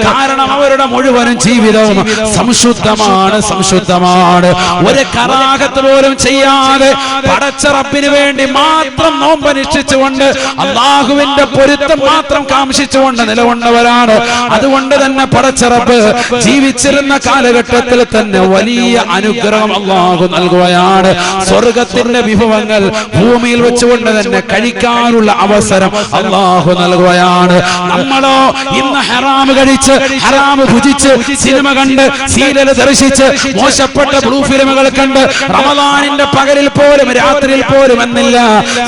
കാരണം അവരുടെ മുഴുവനും ജീവിതവും സംശുദ്ധമാണ്, സംശുദ്ധമാണ്. ഒരു കറാഹത്ത് പോലും ചെയ്യാതെ പടച്ച റബ്ബിന് വേണ്ടി മാത്രം നോമ്പനുഷ്ഠിച്ചുകൊണ്ട് അല്ലാഹുവിന്റെ പൊരുത്തം മാത്രം കാംക്ഷിച്ചുകൊണ്ട് നിലകൊണ്ടവരാണ്. അതുകൊണ്ട് തന്നെ പടച്ച റബ്ബ് ജീവിച്ചിരുന്ന കാലഘട്ടത്തിൽ തന്നെ വലിയ അനുഗ്രഹം അല്ലാഹു നൽകുകയാണ്. സ്വർഗത്തിന്റെ വിഭവങ്ങൾ ഭൂമിയിൽ വെച്ചുകൊണ്ട് തന്നെ കഴിക്കാനുള്ള അവസരം അല്ലാഹു നൽകുകയാണ്. നമ്മളോ ഇന്ന് ഹറാമ് കഴിച്ച്, ഹറാമ് ഭുജിച്ച്, സിനിമ കണ്ട്, സീരിയൽ ദർശിച്ച്, മോശപ്പെട്ട ബ്ലൂ ഫിലിമുകൾ കണ്ട്, റമദാനിന്റെ പകലിൽ പോലും രാത്രിയിൽ പോലും എന്നില്ല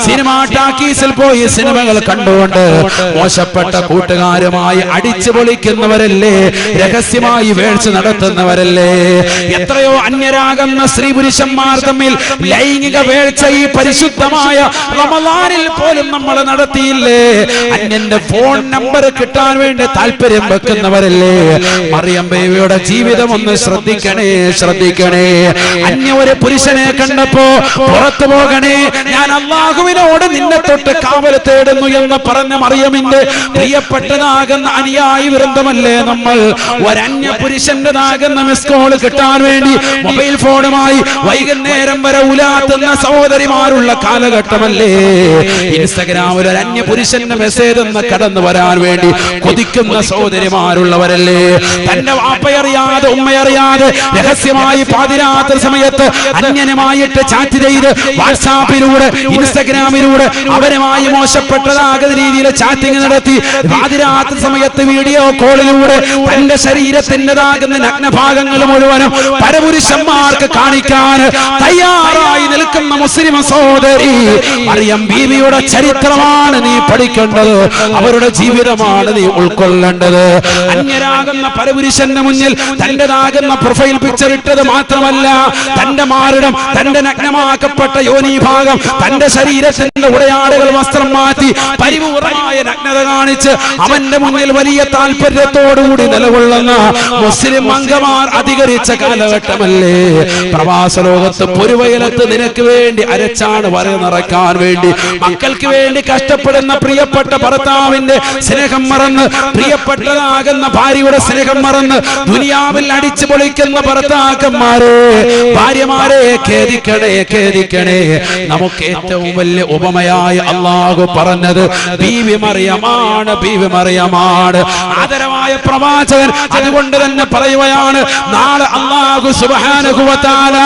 സിനിമാ ടാക്കീസിൽ പോയി സിനിമകൾ കണ്ടുകൊണ്ട് മോശപ്പെട്ട കൂട്ടുകാരുമായി അടിച്ചു പൊളിക്കുന്നവരല്ലേ, രഹസ്യമായി വേഴ്ച നടത്തുന്നവരല്ലേ. എത്രയോ അന്യരാകുന്ന സ്ത്രീ പുരുഷന്മാർ തമ്മിൽ ലൈംഗിക വേഴ്ച ഈ പരിശുദ്ധമായ റമദാനിൽ പോലും നമ്മൾ നടത്തിയില്ലേ. അന്യന്റെ ഫോൺ നമ്പർ കിട്ടാൻ വേണ്ടി താല്പര്യം വെക്കുന്നവരല്ലേ. മറിയം ബീവിയുടെ ജീവിതം ഒന്ന് ശ്രദ്ധിക്കണേ, ശ്രദ്ധിക്കണേ. അന്യ ഒരു പുരുഷനെ കണ്ടപ്പോ പുറത്തു പോകണേ, ഞാൻ അല്ലാഹുവിനോട് നിന്നെ തൊട്ട് കാവൽ തേടുന്നു എന്ന് പറഞ്ഞ മറിയമിന്റെ പ്രിയപ്പെട്ടതാകുന്ന അനുയായി വൃന്ദമല്ലേ നമ്മൾ. ഒരന്യ പുരുഷന്റെതാകുന്ന മിസ് കോൾ കിട്ടാൻ വേണ്ടി മൊബൈൽ ഫോണുമായി വൈകുന്നേരം വരെ ഉലാത്തുന്ന സഹോദരിമാരുള്ള കാലഘട്ടമല്ലേ. ഇൻസ്റ്റഗ്രാമിൽ ഒരു അന്യ പുരുഷന്റെ മെസ്സേജ് എന്ന് കടന്നു വരാൻ വേണ്ടി കൊതിക്കുന്ന സഹോദരിമാരുള്ളവരല്ലേ. തന്റെ വാപ്പയറിയാതെ ഉമ്മയറിയാതെ രഹസ്യമായി പാതിരാത്രി സമയത്ത് അന്യനുമായിട്ട് ചാറ്റ് ചെയ്ത് വാട്സാപ്പിലൂടെ ഇൻസ്റ്റഗ്രാമിലൂടെ അവരുമായി മോശപ്പെട്ടതാകുന്ന രീതിയിൽ ചാറ്റിംഗ് നടത്തി പാതിരാത്രി സമയത്ത് വീഡിയോ കോളിലൂടെ തന്റെ ശരീരത്തിൻ്റെതാകുന്ന നഗ്നഭാഗങ്ങൾ മുഴുവനും പരപുരുഷന്മാർക്ക് കാണിക്കാൻ തയ്യാറായി നിൽക്കുന്ന മുസ്ലിം സഹോദരി മറിയം ബീവിയുടെ ചരിത്രമാണ് നീ പഠിക്കേണ്ടത്. അവരുടെ ജീവിതമാണ് നീ ഉൾക്കൊള്ളേണ്ടത്. അന്യരാകുന്ന പരപുരുഷന്റെ മുന്നിൽ തന്റേതാകുന്ന പ്രൊഫൈൽ പിക്ചർ ഇട്ടത് മാത്രമല്ല, തന്റെ മാറിടം, തന്റെ നഗ്നമാക്കപ്പെട്ട യോനി ഭാഗം, തന്റെ ശരീരത്തിന്റെ ഉടയാടുകൾ വസ്ത്രം മാറ്റി പരിപൂർണമായ നഗ്നത കാണിച്ച് അവന്റെ മുന്നിൽ വലിയ താല്പര്യത്തോടുകൂടി നിലകൊള്ളുന്ന മുസ്ലിം അംഗമാർ അധികരിച്ച കാലഘട്ടമല്ലേ. പ്രവാസ ലോകത്ത് പൊരുവയലത്ത് നിനക്ക് വേണ്ടി അരച്ചാണ് വര നിറയ്ക്കാൻ വേണ്ടി, മക്കൾക്ക് വേണ്ടി കഷ്ടപ്പെടുന്ന പ്രിയപ്പെട്ട ഭർത്താവിന്റെ സ്നേഹം മറന്ന്, പ്രിയപ്പെട്ടതാകുന്ന ഭാര്യയുടെ സ്നേഹം മറന്ന് ദുനിയാവിൽ അടിച്ചു പൊളിക്കുന്ന ഭർത്താക്കന്മാരെ, ഭാര്യമാരെ ഖേദിക്കണേ, ഖേദിക്കണേ. നമുക്ക് ഏറ്റവും വലിയ ഉപമയായി അല്ലാഹു പറഞ്ഞത് ബീവി മറിയമാണ്, ബീവി മറിയമാണ്. ആദരവായ പ്രവാചകൻ അതുകൊണ്ട് തന്നെ പറയുകയാണ്, നാളെ അല്ലാഹു സുബ്ഹാനഹു വ തആല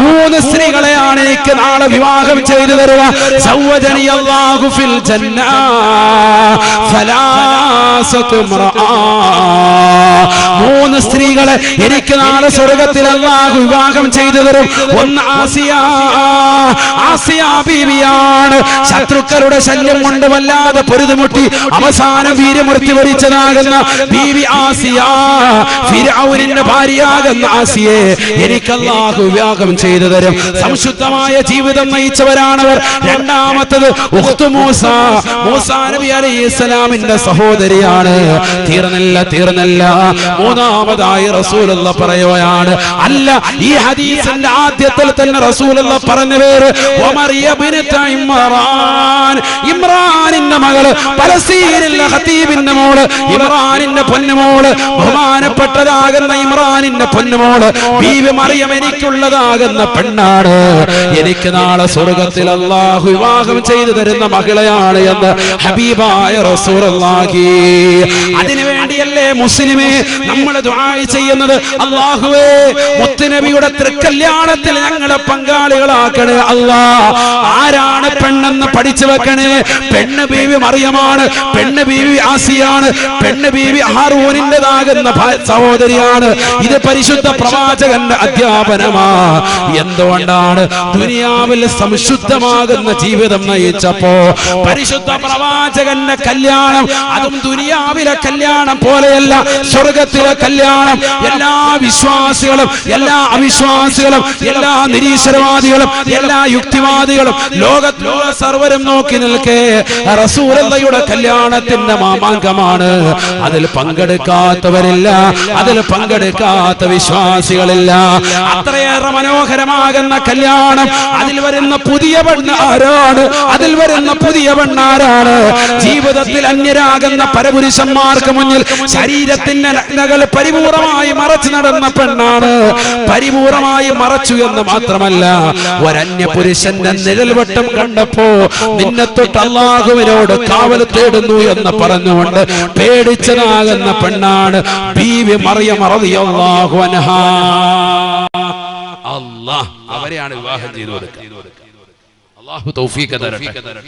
3 സ്ത്രീകളെയാണ് എനിക്ക് നാളെ വിവാഹം ചെയ്തു തരുക. സവ്വജനി അല്ലാഹു ഫിൽ ജന്ന സലാസതു മർആ. 3 സ്ത്രീകളെ എനിക്ക് നാളെ സ്വർഗ്ഗത്തിൽ അല്ലാഹു വിവാഹം ചെയ്തു തരും. ഒന്ന് ആസിയ, ആസിയ ബീവിയാണ്. ശത്രുക്കളുടെ ശല്യം കൊണ്ട് വല്ലാതെ പൊരുതുമുട്ടി അവസാനം വീരമൃത്യു വരിച്ചതാകുന്ന ബീവി ആസിയ, ഫിർഔനിന്റെ ഭാര്യയാകുന്ന ആസിയെ എനിക്ക് അല്ലാഹു വിവാഹം ചെയ്തു തരും. സംശുദ്ധമായ ജീവിതം നയിച്ചവരാണവർ. രണ്ടാമത്തത് ഉഖ്തു മൂസ, മൂസാ നബി അലൈഹിസ്സലാമിന്റെ സഹോദരിയാണ്. തീർന്നില്ല, തീർന്നില്ല. മൂന്നാമതായി റസൂലുള്ളാഹി പറയുകയാണ്, അല്ല, ഈ ഹദീസിന്റെ ആദ്യത്തിൽ തന്നെ റസൂലുള്ളാഹി പറഞ്ഞ പേര് മറിയം ബിൻത് ഇമ്രാൻ. ഇമ്രാനിന്റെ മകള്, പലസ്തീനിലെ ഖതീബിന്റെ മോള്, ഇമ്രാനിന്റെ പൊന്നുമോള്, ബഹുമാനപ്പെട്ടതാകുന്ന ഇമ്രാനിന്റെ പൊന്നുമോള് ബീവി മറിയം എനിക്കുള്ളതാകുന്ന പെണ്ണാണ്. എനിക്ക് നാളെ സ്വർഗ്ഗത്തിൽ അല്ലാഹു വിവാഹം ചെയ്തു തരുന്ന മകളെയാണ് എന്ന് ഹബീബായ റസൂലുള്ളാഹി. അതിനുവേണ്ടിയല്ലേ മുസ്ലിമേ, നമ്മൾ ദുആ ചെയ്യുന്നത് അല്ലാഹുവേ മുത്തുനബിയുടെ തൃക്കല്യാണത്തിൽ ഞങ്ങളെ പങ്കാളികളാക്കണേ അല്ലാ. ആരാണ് പെണ്ണെന്ന് പഠിച്ചു വെക്കണേ. പെണ്ണ് ബീവി മറിയമാണ്, പെണ്ണ് ബീവി ആസിയാണ്, പെണ്ണ് ബീവി ഹാറൂനിന്റേതാകുന്ന സഹോദരിയാണ്. ഇത് പരിശുദ്ധ പ്രവാചകന്റെ അധ്യാപനമാ. എന്തുകൊണ്ടാണ്? ദുനിയാവിൽ സംശുദ്ധമാകുന്ന ജീവിതം നയിച്ചപ്പോ പരിശുദ്ധ പ്രവാചകന്റെ കല്യാണം, അതും ദുനിയാവിലെ കല്യാണം പോലെയല്ല, സ്വർഗത്തിലെ കല്യാണം. എല്ലാ വിശ്വാസികളും എല്ലാ അവിശ്വാസികളും എല്ലാ നിരീശ്വരവാദികളും എല്ലാ യുക്തിവാദികളും ലോകത്തിലുള്ള സർവരും നോക്കി നിൽക്കേ റസൂലുള്ളാഹിയുടെ കല്യാണത്തിന്റെ മാമാങ്കമാണ്. അതിൽ പങ്കെടുക്കാത്തവരില്ല, അതിൽ പങ്കെടുക്കാത്ത വിശ്വാസികളില്ല. അത്രയേറെ മനോഹരമാകുന്ന കല്യാണം. അതിൽ വരുന്ന പുതിയ പെണ്ണ് ആരാണ്? അതിൽ വരുന്ന പുതിയ പെണ്ണാരാണ്? ജീവിതത്തിൽ അന്യരാകുന്ന പരപുരുഷന്മാർക്ക് മുന്നിൽ ശരീരത്തിന്റെ നഗ്നകൾ പരിപൂർണമായി മറച്ചു നടന്ന പെണ്ണാണ്. പരിപൂർണമായി മറച്ചു എന്ന് മാത്രമല്ല, ഒരന്യ പുരുഷന്റെ നിഴൽവട്ടം കണ്ടപ്പോ നിന്നെ തൊട്ട് അല്ലാഹുവിനോട് കാവൽ തേടുന്നു എന്ന് പറഞ്ഞുകൊണ്ട് പേടിച്ചതാകുന്ന പെണ്ണാണ് ബീവി മറിയം റളിയല്ലാഹു അൻഹാ. അല്ലാഹ് അവരെയാണ് വിവാഹം ചെയ്തു കൊടുക്കുക. അല്ലാഹു തൗഫീഖ് തരട്ടെ.